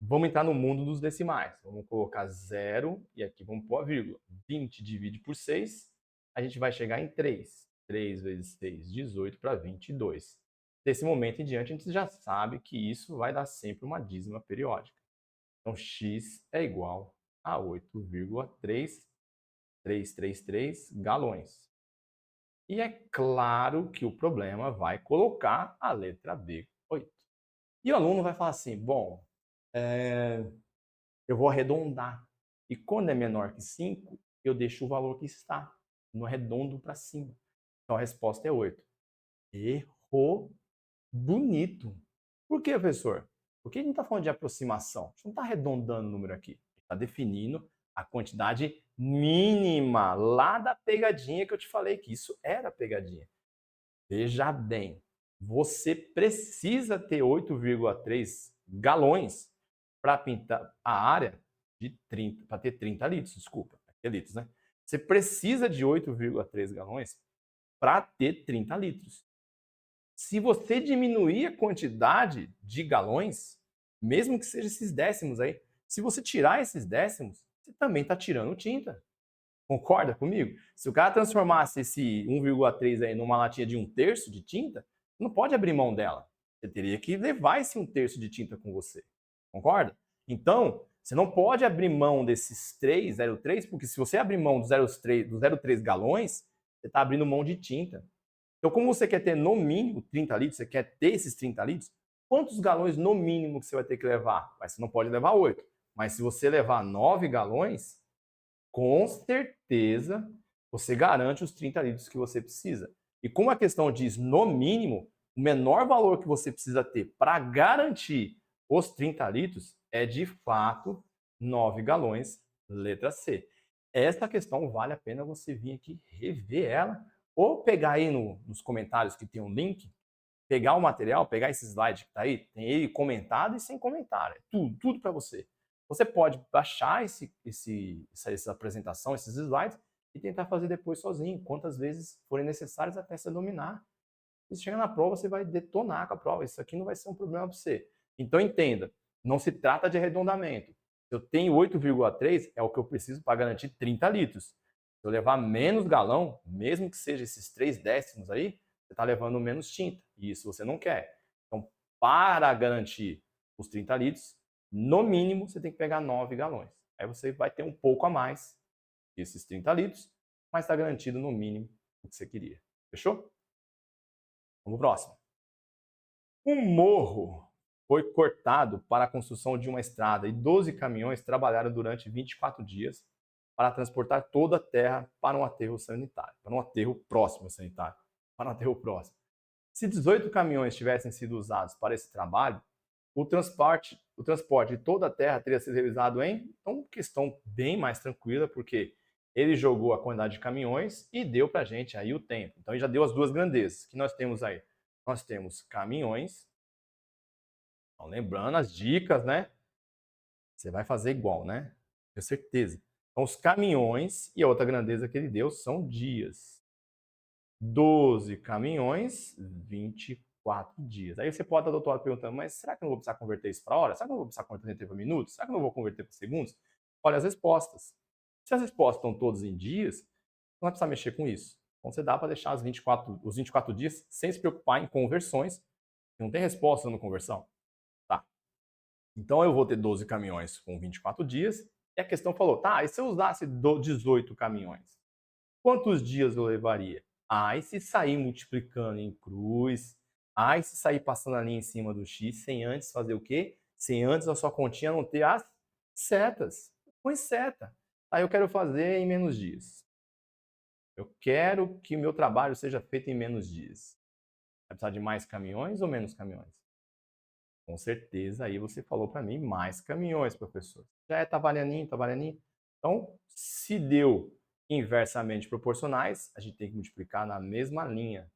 Vamos entrar no mundo dos decimais. Vamos colocar 0 e aqui vamos pôr a vírgula. 20 divide por 6, a gente vai chegar em 3. 3 vezes 6, 18 para 22. desse momento em diante, a gente já sabe que isso vai dar sempre uma dízima periódica. Então, x é igual a 8,3333 galões. E é claro que o problema vai colocar a letra B, 8. E o aluno vai falar assim, bom, eu vou arredondar. E quando é menor que 5, eu deixo o valor que está, no arredondo para cima. Então a resposta é 8. Errou bonito. Por quê, professor? Porque a gente está falando de aproximação. A gente não está arredondando o número aqui. A gente está definindo a quantidade mínima lá da pegadinha que eu te falei, que isso era pegadinha. Veja bem, você precisa ter 8,3 galões para pintar a área de 30, para ter 30 litros, desculpa, é litros, né? Você precisa de 8,3 galões para ter 30 litros. Se você diminuir a quantidade de galões, mesmo que seja esses décimos aí, se você tirar esses décimos, você também está tirando tinta. Concorda comigo? Se o cara transformasse esse 1,3 aí numa latinha de 1/3 de tinta, não pode abrir mão dela. Você teria que levar esse 1/3 de tinta com você. Concorda? Então, você não pode abrir mão desses 3,03, porque se você abrir mão dos 0,3 galões, você está abrindo mão de tinta. Então, como você quer ter no mínimo 30 litros, você quer ter esses 30 litros, quantos galões no mínimo que você vai ter que levar? Mas você não pode levar 8. Mas se você levar 9 galões, com certeza você garante os 30 litros que você precisa. E como a questão diz no mínimo, o menor valor que você precisa ter para garantir os 30 litros é de fato 9 galões, letra C. Essa questão vale a pena você vir aqui rever ela, ou pegar aí nos comentários que tem um link, pegar o material, pegar esse slide que está aí, tem ele comentado e sem comentário, é tudo para você. Você pode baixar essa apresentação, esses slides, e tentar fazer depois sozinho, quantas vezes forem necessárias até você dominar. E se chegar na prova, você vai detonar com a prova. Isso aqui não vai ser um problema para você. Então entenda, não se trata de arredondamento. Se eu tenho 8,3, é o que eu preciso para garantir 30 litros. Se eu levar menos galão, mesmo que seja esses 3 décimos aí, você está levando menos tinta. E isso você não quer. Então, para garantir os 30 litros, no mínimo, você tem que pegar 9 galões. Aí você vai ter um pouco a mais esses 30 litros, mas está garantido no mínimo o que você queria. Fechou? Vamos pro próximo. Um morro foi cortado para a construção de uma estrada e 12 caminhões trabalharam durante 24 dias para transportar toda a terra para um aterro sanitário, para um aterro próximo sanitário, para um aterro próximo. Se 18 caminhões tivessem sido usados para esse trabalho, o transporte de toda a terra teria sido realizado em uma questão bem mais tranquila, porque ele jogou a quantidade de caminhões e deu para a gente aí o tempo. Então, ele já deu as duas grandezas que nós temos aí. Nós temos caminhões. Então, lembrando as dicas, né? Você vai fazer igual, né? Tenho certeza. Então, os caminhões e a outra grandeza que ele deu são dias. 12 caminhões, 24 dias. Aí você pode estar do outro lado perguntando, mas será que eu não vou precisar converter isso para hora? Será que eu não vou precisar converter para minutos? Será que eu não vou converter para segundos? Olha as respostas. Se as respostas estão todas em dias, não vai precisar mexer com isso. Então você dá para deixar os 24 dias sem se preocupar em conversões. Não tem resposta no conversão. Tá. Então eu vou ter 12 caminhões com 24 dias. E a questão falou, tá, e se eu usasse 18 caminhões? Quantos dias eu levaria? E se sair multiplicando em cruz? E se sair passando a linha em cima do X sem antes fazer o quê? Sem antes a sua continha não ter as setas. Põe seta. Aí eu quero fazer em menos dias. Eu quero que meu trabalho seja feito em menos dias. Vai precisar de mais caminhões ou menos caminhões? Com certeza, aí você falou para mim mais caminhões, professor. Já é trabalhaninho. Então, se deu inversamente proporcionais, a gente tem que multiplicar na mesma linha.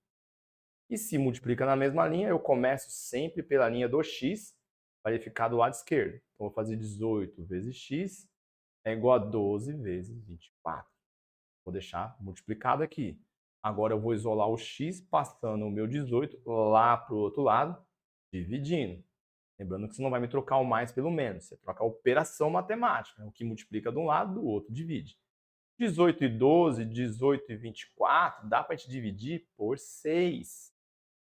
E se multiplica na mesma linha, eu começo sempre pela linha do x, para ele ficar do lado esquerdo. Então, vou fazer 18 vezes x é igual a 12 vezes 24. Vou deixar multiplicado aqui. Agora eu vou isolar o x, passando o meu 18 lá para o outro lado, dividindo. Lembrando que você não vai me trocar o mais pelo menos. Você troca a operação matemática. O que multiplica de um lado, do outro divide. 18 e 12, 18 e 24, dá para te dividir por 6.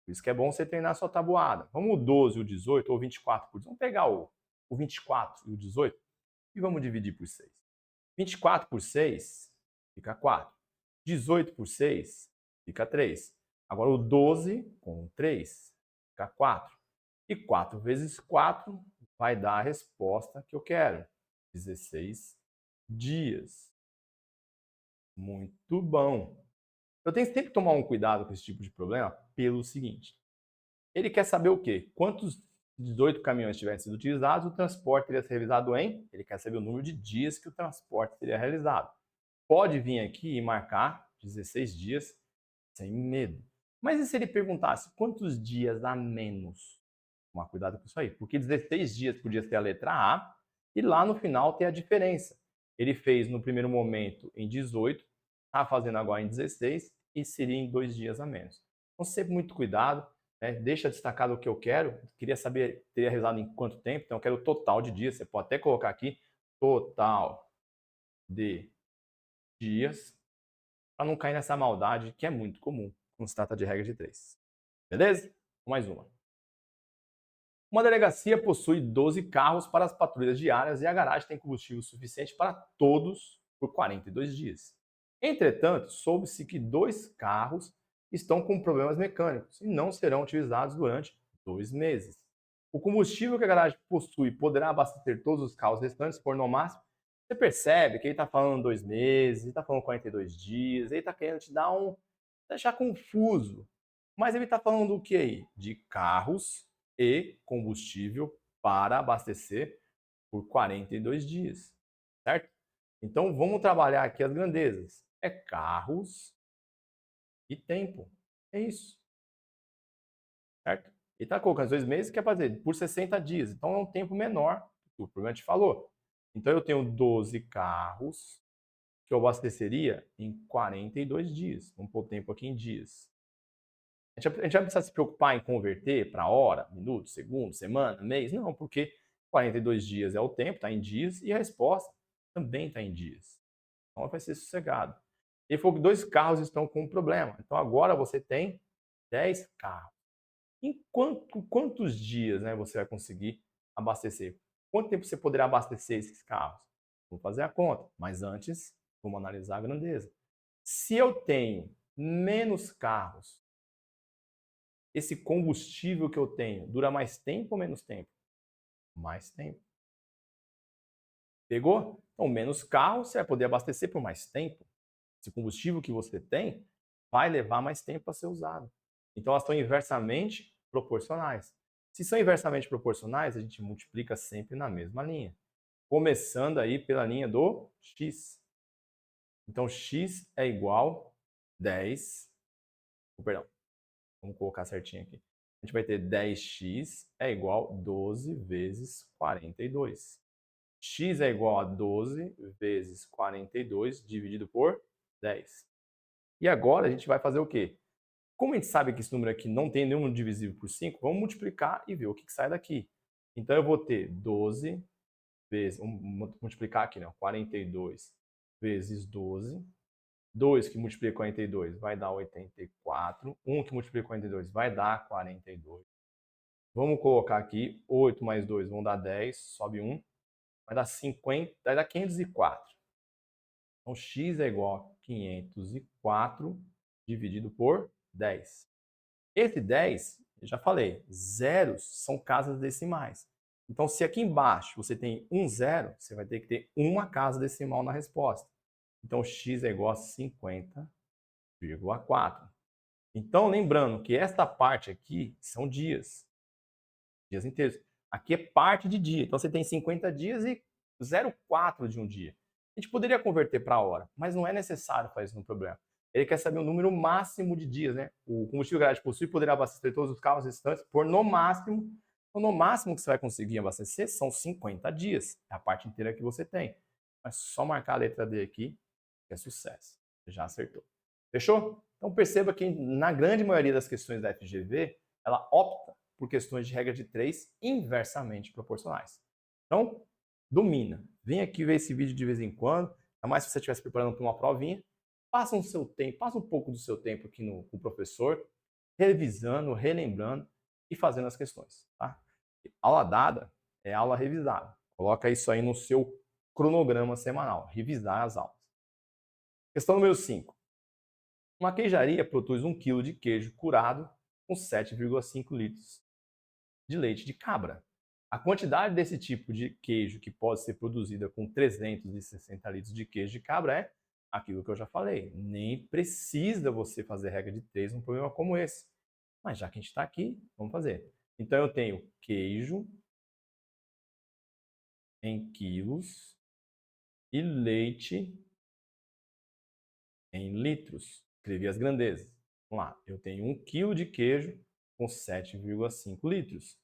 Por isso que é bom você treinar a sua tabuada. Vamos o 12 e o 18, ou 24 por 18. Vamos pegar o 24 e o 18 e vamos dividir por 6. 24 por 6 fica 4. 18 por 6 fica 3. Agora o 12 com 3 fica 4. E 4 vezes 4 vai dar a resposta que eu quero. 16 dias. Muito bom. Eu tenho sempre que tomar um cuidado com esse tipo de problema pelo seguinte. Ele quer saber o quê? Quantos 18 caminhões tivessem sido utilizados, o transporte teria sido realizado em? Ele quer saber o número de dias que o transporte teria realizado. Pode vir aqui e marcar 16 dias sem medo. Mas e se ele perguntasse quantos dias a menos? Tomar cuidado com isso aí, porque 16 dias podia ser a letra A e lá no final tem a diferença. Ele fez no primeiro momento em 18, está fazendo agora em 16 e seria em 2 dias a menos. Então sempre muito cuidado, né? Deixa destacado o que eu quero. Queria saber, teria realizado em quanto tempo, então eu quero o total de dias. Você pode até colocar aqui total de dias, para não cair nessa maldade que é muito comum quando se trata de regra de 3. Beleza? Mais uma. Uma delegacia possui 12 carros para as patrulhas diárias e a garagem tem combustível suficiente para todos por 42 dias. Entretanto, soube-se que 2 carros estão com problemas mecânicos e não serão utilizados durante 2 meses. O combustível que a garagem possui poderá abastecer todos os carros restantes por no máximo. Você percebe que ele está falando 2 meses, ele está falando 42 dias, ele está querendo te dar deixar confuso. Mas ele está falando do que aí? De carros e combustível para abastecer por 42 dias, certo? Então vamos trabalhar aqui as grandezas. É carros e tempo. É isso, certo? Ele está colocando 2 meses, quer fazer por 60 dias. Então é um tempo menor que o programa te falou. Então eu tenho 12 carros que eu abasteceria em 42 dias. Vamos pôr o tempo aqui em dias. A gente vai precisar se preocupar em converter para hora, minuto, segundo, semana, mês? Não, porque 42 dias é o tempo, está em dias, e a resposta também está em dias. Então vai ser sossegado. Ele falou que 2 carros estão com um problema. Então agora você tem 10 carros. Em quantos dias, né, você vai conseguir abastecer? Quanto tempo você poderá abastecer esses carros? Vou fazer a conta, mas antes vamos analisar a grandeza. Se eu tenho menos carros, esse combustível que eu tenho dura mais tempo ou menos tempo? Mais tempo. Pegou? Então, menos carros, você vai poder abastecer por mais tempo. Esse combustível que você tem vai levar mais tempo para ser usado. Então, elas estão inversamente proporcionais. Se são inversamente proporcionais, a gente multiplica sempre na mesma linha. Começando aí pela linha do x. Então, x é igual 10. Perdão, vamos colocar certinho aqui. A gente vai ter 10x é igual a 12 vezes 42. X é igual a 12 vezes 42 dividido por 10. E agora a gente vai fazer o quê? Como a gente sabe que esse número aqui não tem nenhum divisível por 5, vamos multiplicar e ver o que sai daqui. Então eu vou ter 12 vezes, vamos multiplicar aqui, né? 42 vezes 12. 2 que multiplica 42 vai dar 84. 1 que multiplica 42 vai dar 42. Vamos colocar aqui, 8 mais 2 vão dar 10, sobe 1, vai dar 50, vai dar 504. Então, x é igual a 504 dividido por 10. Esse 10, eu já falei, zeros são casas decimais. Então, se aqui embaixo você tem um zero, você vai ter que ter uma casa decimal na resposta. Então, x é igual a 50,4. Então, lembrando que esta parte aqui são dias. Dias inteiros. Aqui é parte de dia. Então, você tem 50 dias e 0,4 de um dia. A gente poderia converter para hora, mas não é necessário fazer isso no problema. Ele quer saber o número máximo de dias, né? O combustível que a garagem possui poderá abastecer todos os carros restantes por no máximo. Então, no máximo que você vai conseguir abastecer são 50 dias. É a parte inteira que você tem. Mas só marcar a letra D aqui, que é sucesso. Já acertou. Fechou? Então perceba que na grande maioria das questões da FGV, ela opta por questões de regra de 3 inversamente proporcionais. Então, domina. Vem aqui ver esse vídeo de vez em quando, ainda mais se você estiver se preparando para uma provinha. Passa um pouco do seu tempo aqui com o professor. revisando, relembrando e fazendo as questões, tá? Aula dada é aula revisada. Coloca isso aí no seu cronograma semanal, revisar as aulas. Questão número 5. Uma queijaria produz 1 kg de queijo curado com 7,5 litros de leite de cabra. A quantidade desse tipo de queijo que pode ser produzida com 360 litros de queijo de cabra é aquilo que eu já falei. Nem precisa você fazer regra de 3 num problema como esse. Mas já que a gente está aqui, vamos fazer. Então eu tenho queijo em quilos e leite em litros. Escrevi as grandezas. Vamos lá, eu tenho 1 kg de queijo com 7,5 litros.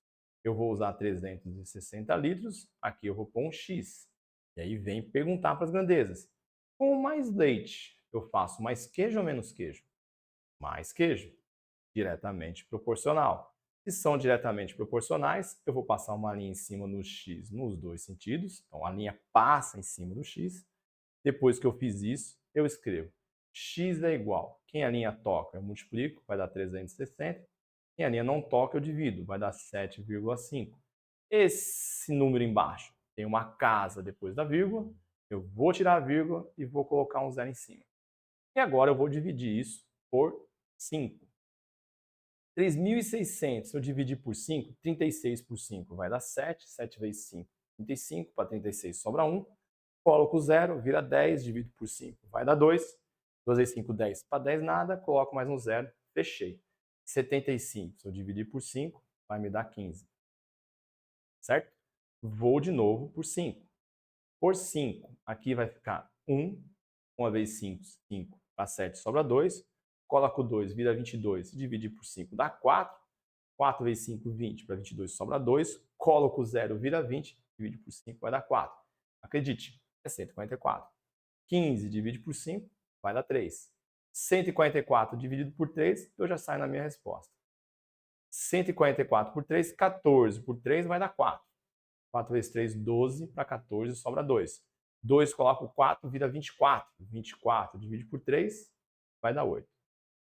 Eu vou usar 360 litros, aqui eu vou pôr um X. E aí vem perguntar para as grandezas. Com mais leite, eu faço mais queijo ou menos queijo? Mais queijo. Diretamente proporcional. Se são diretamente proporcionais, eu vou passar uma linha em cima no X nos dois sentidos. Então, a linha passa em cima do X. Depois que eu fiz isso, eu escrevo x é igual. Quem a linha toca, eu multiplico, vai dar 360. Quem a linha não toca, eu divido, vai dar 7,5. Esse número embaixo tem uma casa depois da vírgula. Eu vou tirar a vírgula e vou colocar um zero em cima. E agora eu vou dividir isso por 5. 3.600, se eu dividir por 5, 36 por 5 vai dar 7. 7 vezes 5, 35. Para 36 sobra 1. Coloco 0, vira 10, divido por 5, vai dar 2. 2 vezes 5, 10. Para 10 nada, coloco mais um 0, fechei. 75, se eu dividir por 5, vai me dar 15. Certo? Vou de novo por 5. Por 5, aqui vai ficar 1. 1 vezes 5, 5. Para 7 sobra 2. Coloco 2, vira 22. Dividir por 5 dá 4. 4 vezes 5, 20. Para 22 sobra 2. Coloco 0, vira 20. Divide por 5 vai dar 4. Acredite, é 144. 15 divide por 5 vai dar 3. 144 dividido por 3, eu já saio na minha resposta. 144 por 3, 14 por 3 vai dar 4. 4 vezes 3, 12. Para 14 sobra 2. 2 coloco 4, vira 24. 24 divide por 3 vai dar 8.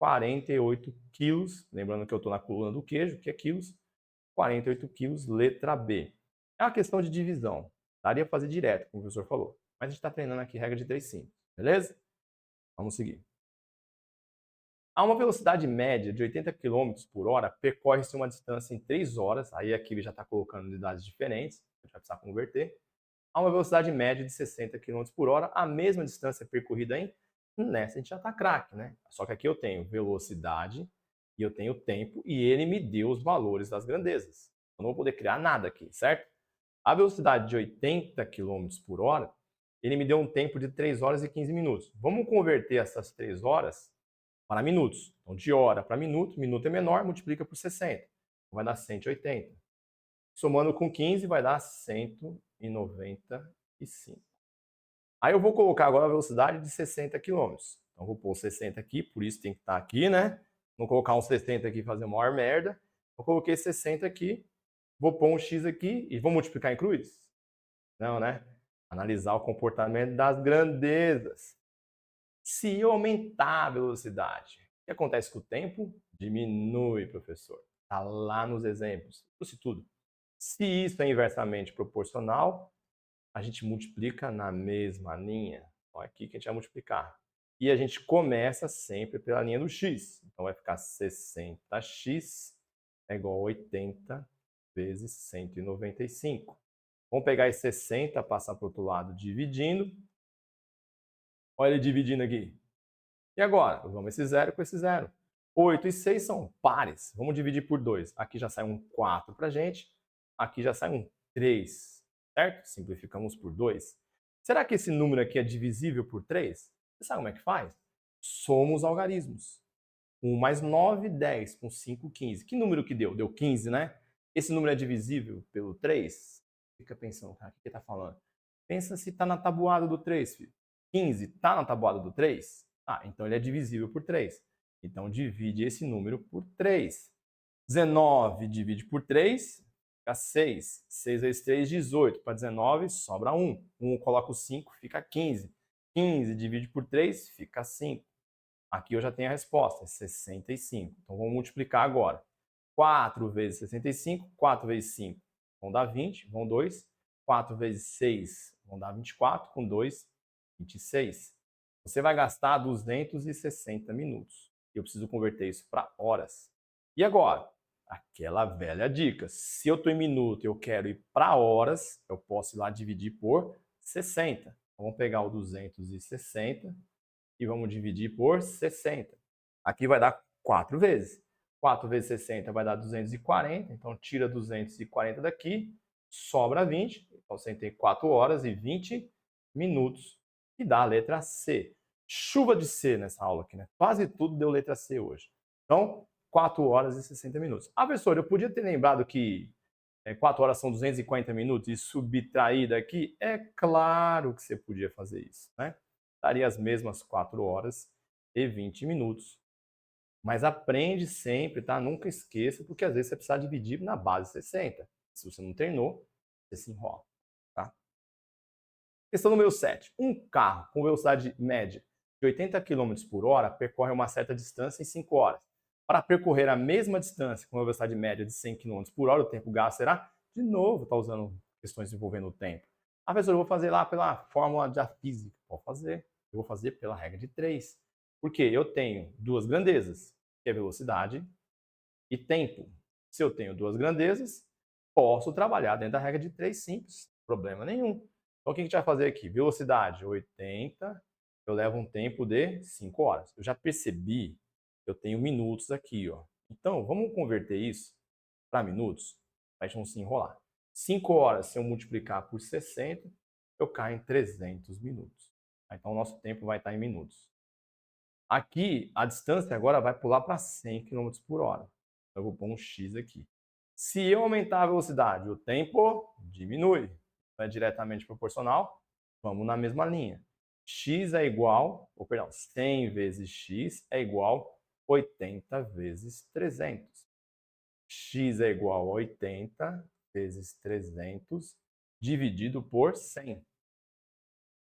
48 quilos. Lembrando que eu estou na coluna do queijo, que é quilos. 48 quilos, letra B. É uma questão de divisão. Daria para fazer direto, como o professor falou. Mas a gente está treinando aqui regra de 3 simples. Beleza? Vamos seguir. A uma velocidade média de 80 km por hora, percorre-se uma distância em 3 horas. Aí aqui ele já está colocando unidades diferentes. A gente vai precisar converter. A uma velocidade média de 60 km por hora, a mesma distância percorrida em... Nessa a gente já está craque, né? Só que aqui eu tenho velocidade e eu tenho tempo e ele me deu os valores das grandezas. Eu não vou poder criar nada aqui, certo? A velocidade de 80 km por hora, ele me deu um tempo de 3 horas e 15 minutos. Vamos converter essas 3 horas para minutos. Então, de hora para minuto, minuto é menor, multiplica por 60. Vai dar 180. Somando com 15, vai dar 195. Aí eu vou colocar agora a velocidade de 60 km. Então, vou pôr 60 aqui, por isso tem que estar aqui, né? Vou colocar um 60 aqui e fazer maior merda. Eu coloquei 60 aqui, vou pôr um X aqui e vou multiplicar em cruz? Não, né? Analisar o comportamento das grandezas. Se eu aumentar a velocidade, o que acontece com o tempo? Diminui, professor. Está lá nos exemplos. Trouxe tudo. Se isso é inversamente proporcional, a gente multiplica na mesma linha. Então, é aqui que a gente vai multiplicar. E a gente começa sempre pela linha do x. Então, vai ficar 60x é igual a 80 vezes 195. Vamos pegar esse 60, passar para o outro lado, dividindo. Olha ele dividindo aqui. E agora? Vamos esse zero com esse zero. 8 e 6 são pares. Vamos dividir por 2. Aqui já sai um 4 para a gente. Aqui já sai um 3. Certo? Simplificamos por 2. Será que esse número aqui é divisível por 3? Você sabe como é que faz? Soma os algarismos. 1 mais 9, 10. Com 5, 15. Que número que deu? Deu 15, né? Esse número é divisível pelo 3? Fica pensando, cara, o que ele está falando? Pensa se está na tabuada do 3, filho. 15 está na tabuada do 3? Ah, então ele é divisível por 3. Então divide esse número por 3. 19 divide por 3, fica 6. 6 vezes 3, 18. Para 19 sobra 1. 1 coloca o 5, fica 15. 15 divide por 3, fica 5. Aqui eu já tenho a resposta, é 65. Então, vamos multiplicar agora. 4 vezes 65, 4 vezes 5 vão dar 20, vão 2. 4 vezes 6 vão dar 24, com 2, 26. Você vai gastar 260 minutos. Eu preciso converter isso para horas. E agora? Aquela velha dica. Se eu estou em minuto e eu quero ir para horas, eu posso ir lá dividir por 60. Então, vamos pegar o 260 e vamos dividir por 60. Aqui vai dar 4 vezes. 4 vezes 60 vai dar 240, então tira 240 daqui, sobra 20. Então você tem 4 horas e 20 minutos, que dá a letra C. Chuva de C nessa aula aqui, né? Quase tudo deu letra C hoje. Então, 4 horas e 60 minutos. Ah, professor, eu podia ter lembrado que 4 horas são 240 minutos e subtrair daqui? É claro que você podia fazer isso, né? Daria as mesmas 4 horas e 20 minutos. Mas aprende sempre, tá? Nunca esqueça, porque às vezes você precisa dividir na base 60. Se você não treinou, você se enrola, tá? Questão número 7. Um carro com velocidade média de 80 km por hora percorre uma certa distância em 5 horas. Para percorrer a mesma distância com uma velocidade média de 100 km por hora, o tempo gasto será, de novo, está usando questões envolvendo o tempo. Ah, professor, eu vou fazer lá pela fórmula da física. Pode fazer. Eu vou fazer pela regra de 3. Porque eu tenho duas grandezas, que é velocidade e tempo. Se eu tenho duas grandezas, posso trabalhar dentro da regra de 3 simples, problema nenhum. Então, o que a gente vai fazer aqui? Velocidade 80, eu levo um tempo de 5 horas. Eu já percebi que eu tenho minutos aqui, ó. Então, vamos converter isso para minutos, para a gente não se enrolar. 5 horas, se eu multiplicar por 60, eu caio em 300 minutos. Então, o nosso tempo vai estar em minutos. Aqui, a distância agora vai pular para 100 km por hora. Eu vou pôr um X aqui. Se eu aumentar a velocidade, o tempo diminui. É diretamente proporcional. Vamos na mesma linha. X é igual, 100 vezes X é igual a 80 vezes 300. X é igual a 80 vezes 300 dividido por 100.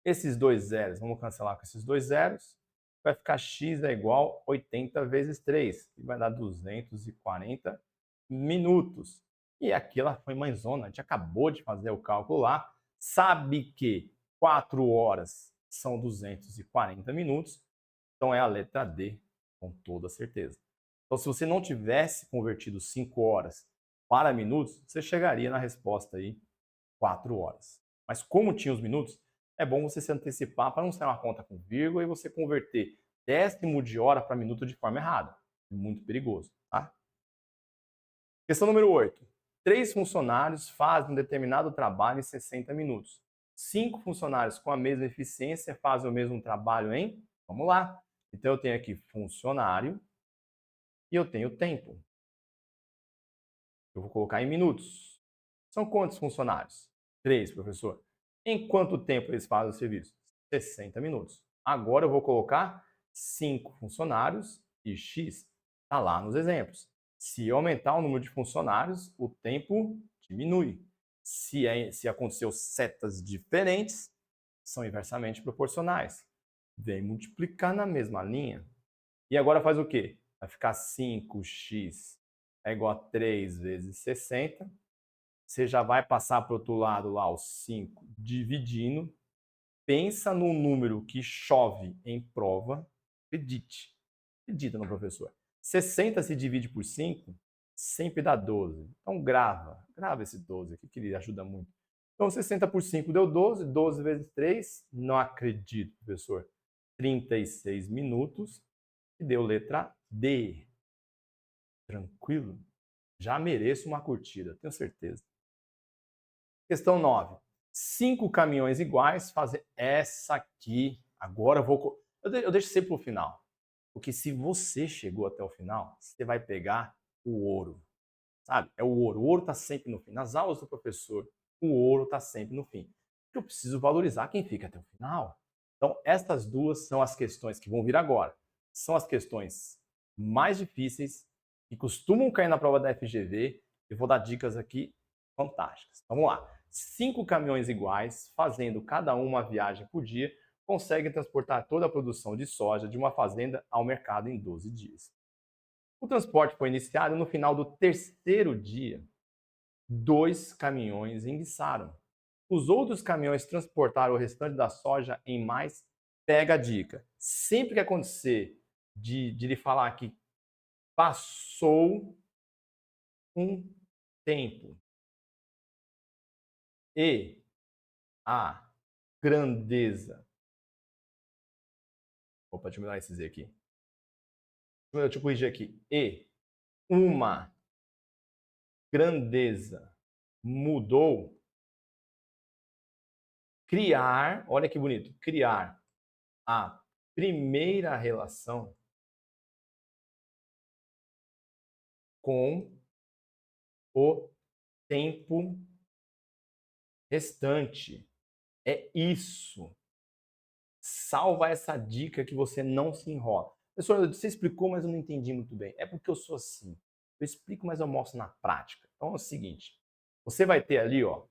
Esses dois zeros, vamos cancelar com esses dois zeros. Vai ficar x é igual a 80 vezes 3, que vai dar 240 minutos. E aqui ela foi mãezona, a gente acabou de fazer o cálculo lá, sabe que 4 horas são 240 minutos, então é a letra D, com toda certeza. Então, se você não tivesse convertido 5 horas para minutos, você chegaria na resposta aí 4 horas. Mas como tinha os minutos, é bom você se antecipar para não sair uma conta com vírgula e você converter décimo de hora para minuto de forma errada. É muito perigoso, tá? Questão número 8. 3 funcionários fazem um determinado trabalho em 60 minutos. 5 funcionários com a mesma eficiência fazem o mesmo trabalho em... Vamos lá. Então, eu tenho aqui funcionário e eu tenho tempo. Eu vou colocar em minutos. São quantos funcionários? 3, professor. Em quanto tempo eles fazem o serviço? 60 minutos. Agora eu vou colocar 5 funcionários e X. Está lá nos exemplos. Se eu aumentar o número de funcionários, o tempo diminui. Se aconteceu setas diferentes, são inversamente proporcionais. Vem multiplicar na mesma linha. E agora faz o quê? Vai ficar 5x é igual a 3 vezes 60. Você já vai passar para o outro lado lá o 5 dividindo. Pensa num número que chove em prova. Acredite. Acredita no professor. 60 se divide por 5, sempre dá 12. Então grava esse 12 aqui que ele ajuda muito. Então 60 por 5 deu 12, 12 vezes 3, não acredito, professor. 36 minutos e deu letra D. Tranquilo? Já mereço uma curtida, tenho certeza. Questão 9. 5 caminhões iguais fazem essa aqui. Agora eu deixo sempre para o final. Porque se você chegou até o final, você vai pegar o ouro. Sabe? É o ouro. O ouro está sempre no fim. Nas aulas do professor, o ouro está sempre no fim. Porque eu preciso valorizar quem fica até o final. Então, essas duas são as questões que vão vir agora. São as questões mais difíceis que costumam cair na prova da FGV. Eu vou dar dicas aqui fantásticas. Então, vamos lá. 5 caminhões iguais, fazendo cada um uma viagem por dia, conseguem transportar toda a produção de soja de uma fazenda ao mercado em 12 dias. O transporte foi iniciado no final do terceiro dia. 2 caminhões enguiçaram. Os outros caminhões transportaram o restante da soja em mais. Pega a dica. Sempre que acontecer de ele falar que passou um tempo e a grandeza. Opa, deixa eu mudar esse Z aqui. Deixa eu corrigir aqui. E uma grandeza mudou. Criar, olha que bonito, criar a primeira relação com o tempo restante. É isso. Salva essa dica que você não se enrola. Professor, você explicou, mas eu não entendi muito bem. É porque eu sou assim. Eu explico, mas eu mostro na prática. Então é o seguinte, você vai ter ali ó,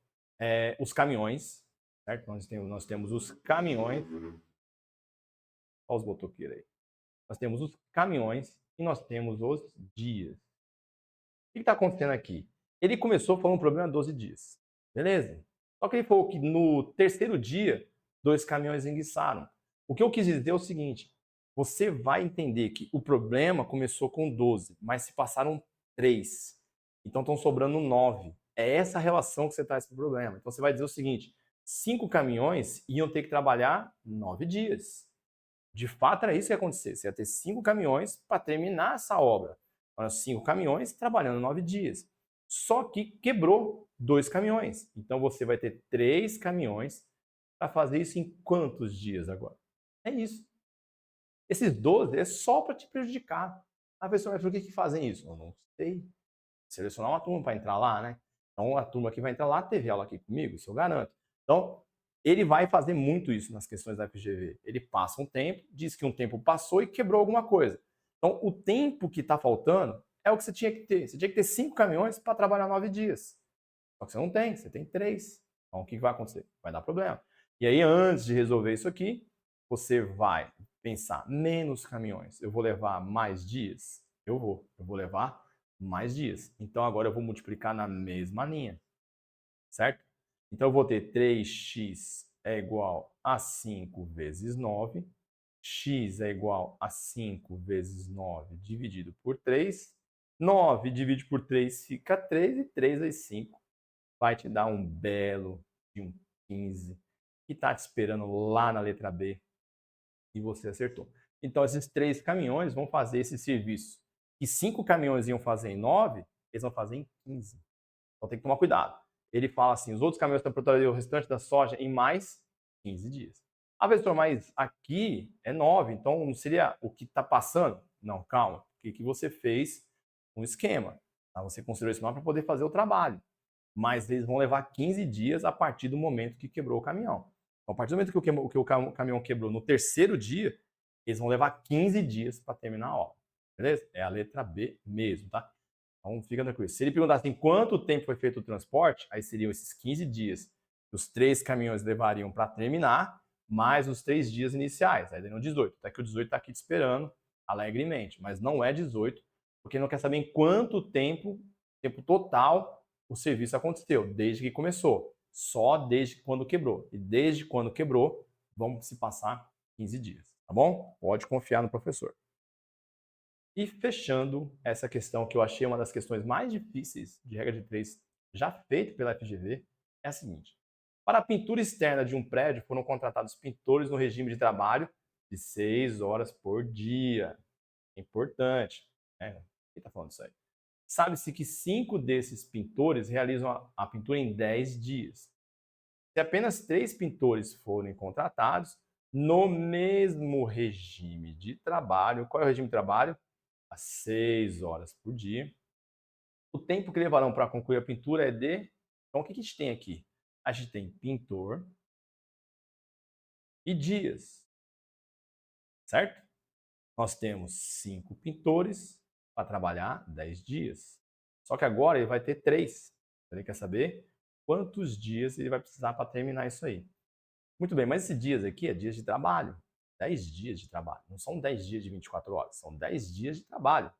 os caminhões, certo? Nós temos os caminhões. Olha os motoqueiros aí. Nós temos os caminhões e nós temos os dias. O que está acontecendo aqui? Ele começou falando um problema 12 dias. Beleza? Só que ele falou que no terceiro dia, 2 caminhões enguiçaram. O que eu quis dizer é o seguinte, você vai entender que o problema começou com 12, mas se passaram 3. Então estão sobrando 9. É essa relação que você traz para o problema. Então você vai dizer o seguinte, 5 caminhões iam ter que trabalhar 9 dias. De fato, era isso que ia acontecer. Você ia ter 5 caminhões para terminar essa obra. Eram 5 caminhões trabalhando 9 dias. Só que quebrou 2 caminhões. Então você vai ter 3 caminhões para fazer isso em quantos dias agora? É isso. Esses 12 é só para te prejudicar. A pessoa vai falar, por que fazem isso? Eu não sei. Selecionar uma turma para entrar lá, né? Então a turma que vai entrar lá teve aula aqui comigo, isso eu garanto. Então, ele vai fazer muito isso nas questões da FGV. Ele passa um tempo, diz que um tempo passou e quebrou alguma coisa. Então, o tempo que está faltando é o que você tinha que ter. Você tinha que ter 5 caminhões para trabalhar 9 dias. Só que você não tem, você tem 3. Então, o que vai acontecer? Vai dar problema. E aí, antes de resolver isso aqui, você vai pensar, menos caminhões. Eu vou levar mais dias? Eu vou levar mais dias. Então, agora eu vou multiplicar na mesma linha, certo? Então, eu vou ter 3x é igual a 5 vezes 9. X é igual a 5 vezes 9 dividido por 3. 9 dividido por 3 fica 3 e 3 vezes 5 vai te dar um belo de um 15 que está te esperando lá na letra B e você acertou. Então, esses 3 caminhões vão fazer esse serviço que 5 caminhões iam fazer em 9, eles vão fazer em 15. Então, tem que tomar cuidado. Ele fala assim, os outros caminhões transportariam o restante da soja em mais 15 dias. A pessoa, mas aqui é 9, então não seria o que está passando? Não, calma. O que você fez? Um esquema. Tá? Você construiu esse mapa para poder fazer o trabalho. Mas eles vão levar 15 dias a partir do momento que quebrou o caminhão. Então, a partir do momento que o caminhão quebrou no terceiro dia, eles vão levar 15 dias para terminar a obra. Beleza? É a letra B mesmo, tá? Então fica tranquilo. Se ele perguntasse em quanto tempo foi feito o transporte, aí seriam esses 15 dias que os 3 caminhões levariam para terminar, mais os 3 dias iniciais. Aí dariam 18. Até que o 18 está aqui te esperando alegremente, mas não é 18, porque não quer saber em quanto tempo total, o serviço aconteceu, desde que começou. Só desde quando quebrou. E desde quando quebrou, vamos se passar 15 dias. Tá bom? Pode confiar no professor. E fechando essa questão que eu achei uma das questões mais difíceis de regra de 3 já feita pela FGV, é a seguinte. Para a pintura externa de um prédio foram contratados pintores no regime de trabalho de 6 horas por dia. É importante. Né? Quem está falando isso aí? Sabe-se que 5 desses pintores realizam a pintura em 10 dias. Se apenas 3 pintores forem contratados, no mesmo regime de trabalho, qual é o regime de trabalho? Às 6 horas por dia. O tempo que levarão para concluir a pintura é de... Então, o que a gente tem aqui? A gente tem pintor e dias, certo? Nós temos 5 pintores para trabalhar 10 dias. Só que agora ele vai ter 3. Ele quer saber quantos dias ele vai precisar para terminar isso aí. Muito bem, mas esses dias aqui é dias de trabalho. 10 dias de trabalho. Não são 10 dias de 24 horas, são 10 dias de trabalho.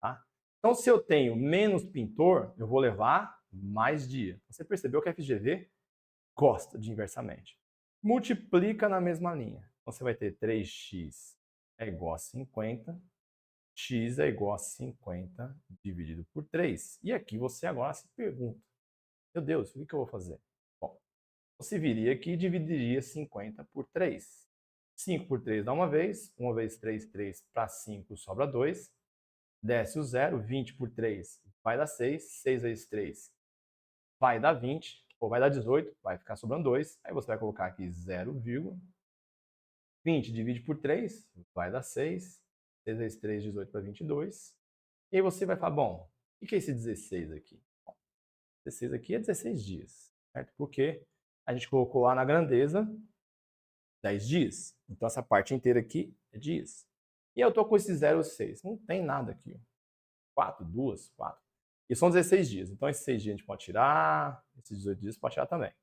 Tá? Então, se eu tenho menos pintor, eu vou levar mais dia. Você percebeu que a FGV gosta de inversamente. Multiplica na mesma linha. Então, você vai ter 3x é igual a 50, x é igual a 50 dividido por 3. E aqui você agora se pergunta, meu Deus, o que eu vou fazer? Bom, você viria aqui e dividiria 50 por 3. 5 por 3 dá uma vez 3, 3 para 5 sobra 2. Desce o zero, 20 por 3 vai dar 6, 6 vezes 3 vai dar 20, ou vai dar 18, vai ficar sobrando 2. Aí você vai colocar aqui 0,20 divide por 3 vai dar 6. 6 vezes 3, 18 para 22. E aí você vai falar, bom, o que é esse 16 aqui? Bom, 16 aqui é 16 dias, certo? Porque a gente colocou lá na grandeza 10 dias. Então essa parte inteira aqui é dias. E eu estou com esse 0,6. Não tem nada aqui. 4, 2, 4. E são 16 dias. Então esses 6 dias a gente pode tirar, esses 18 dias pode tirar também.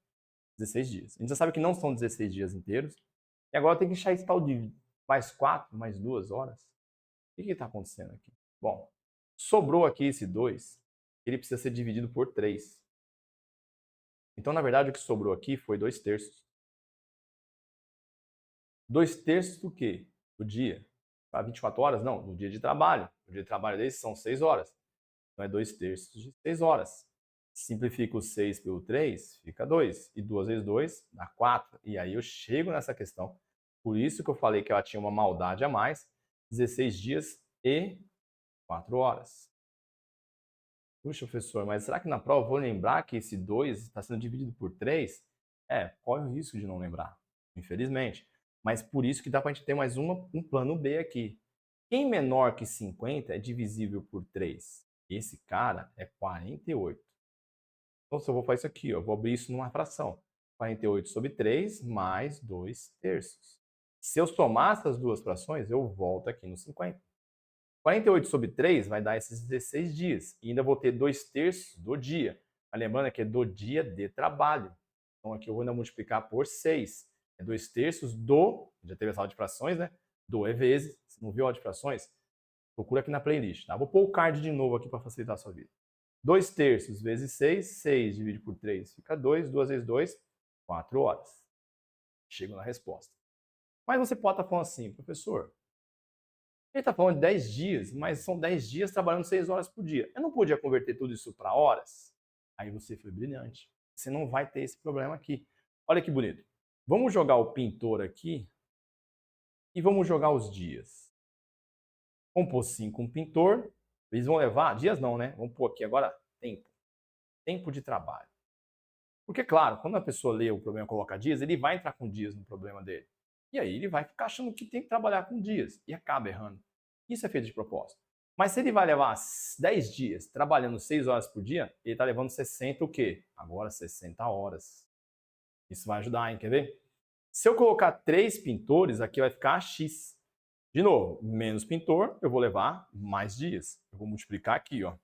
16 dias. A gente já sabe que não são 16 dias inteiros. E agora tem que achar esse tal de mais 4, mais 2 horas. O que está acontecendo aqui? Bom, sobrou aqui esse 2, ele precisa ser dividido por 3. Então, na verdade, o que sobrou aqui foi 2 terços. 2 terços do quê? Do dia. Para 24 horas? Não, do dia de trabalho. O dia de trabalho desse são 6 horas. Então, é 2 terços de 6 horas. Simplifica o 6 pelo 3, fica 2. E 2 vezes 2 dá 4. E aí eu chego nessa questão. Por isso que eu falei que ela tinha uma maldade a mais. 16 dias e 4 horas. Puxa, professor, mas será que na prova eu vou lembrar que esse 2 está sendo dividido por 3? Corre o risco de não lembrar, infelizmente. Mas por isso que dá para a gente ter mais um plano B aqui. Quem menor que 50 é divisível por 3? Esse cara é 48. Então, se eu vou fazer isso aqui, eu vou abrir isso numa fração. 48 sobre 3 mais 2 terços. Se eu somar essas duas frações, eu volto aqui no 50. 48 sobre 3 vai dar esses 16 dias. E ainda vou ter 2 terços do dia. Mas lembrando que é do dia de trabalho. Então aqui eu vou ainda multiplicar por 6. É 2 terços do, já teve essa aula de frações, né? Do é vezes. Se não viu a aula de frações? Procura aqui na playlist, tá? Vou pôr o card de novo aqui para facilitar a sua vida. 2 terços vezes 6, 6 dividido por 3 fica 2, 2 vezes 2, 4 horas. Chego na resposta. Mas você pode estar falando assim, professor, ele está falando de 10 dias, mas são 10 dias trabalhando 6 horas por dia. Eu não podia converter tudo isso para horas? Aí você foi brilhante. Você não vai ter esse problema aqui. Olha que bonito. Vamos jogar o pintor aqui e vamos jogar os dias. Vamos pôr 5 um pintor. Eles vão levar, dias não, né? Vamos pôr aqui agora tempo. Tempo de trabalho. Porque, claro, quando a pessoa lê o problema e coloca dias, ele vai entrar com dias no problema dele. E aí ele vai ficar achando que tem que trabalhar com dias e acaba errando. Isso é feito de propósito. Mas se ele vai levar 10 dias trabalhando 6 horas por dia, ele está levando 60 o quê? Agora 60 horas. Isso vai ajudar, hein? Quer ver? Se eu colocar 3 pintores, aqui vai ficar X. De novo, menos pintor, eu vou levar mais dias. Eu vou multiplicar aqui, ó.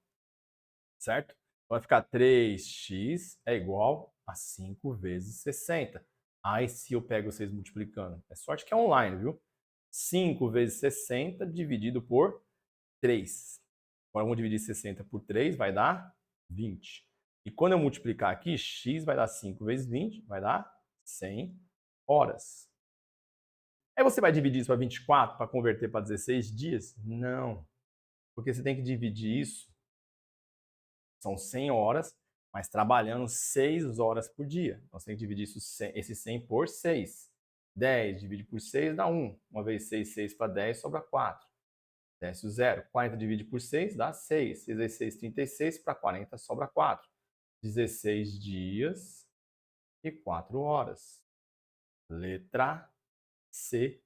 Certo? Vai ficar 3x é igual a 5 vezes 60. Aí se eu pego vocês multiplicando. É sorte que é online, viu? 5 vezes 60 dividido por 3. Agora vamos dividir 60 por 3, vai dar 20. E quando eu multiplicar aqui, x vai dar 5 vezes 20, vai dar 100 horas. Aí você vai dividir isso para 24 para converter para 16 dias? Não. Porque você tem que dividir isso. São 100 horas, mas trabalhando 6 horas por dia. Então, você tem que dividir esse 100 por 6. 10 divide por 6 dá 1. 1 vezes 6, 6 para 10, sobra 4. Desce o 0. 40 divide por 6 dá 6. 6 vezes 6, 36. Para 40 sobra 4. 16 dias e 4 horas. Letra C,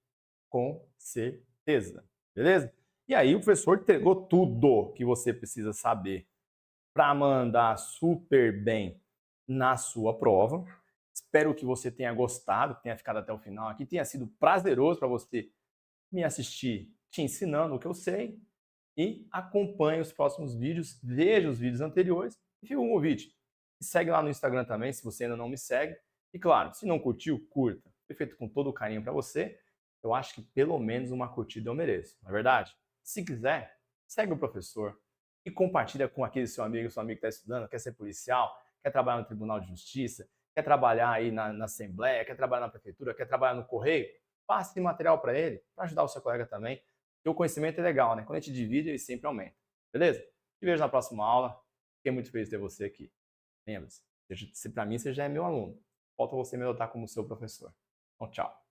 com certeza. Beleza? E aí o professor entregou tudo que você precisa saber para mandar super bem na sua prova. Espero que você tenha gostado, tenha ficado até o final aqui, tenha sido prazeroso para você me assistir te ensinando o que eu sei e acompanhe os próximos vídeos, veja os vídeos anteriores e fica um convite. Me segue lá no Instagram também, se você ainda não me segue. E claro, se não curtiu, curta. foi feito com todo o carinho para você, eu acho que pelo menos uma curtida eu mereço, não é verdade? Se quiser, segue o professor e compartilha com aquele seu amigo que está estudando, quer ser policial, quer trabalhar no Tribunal de Justiça, quer trabalhar aí na Assembleia, quer trabalhar na Prefeitura, quer trabalhar no Correio, passe material para ele, para ajudar o seu colega também. Porque o conhecimento é legal, né? Quando a gente divide, ele sempre aumenta. Beleza? Te vejo na próxima aula. Fiquei muito feliz de ter você aqui. Lembre-se, se para mim você já é meu aluno. Falta você me adotar como seu professor. Então, tchau.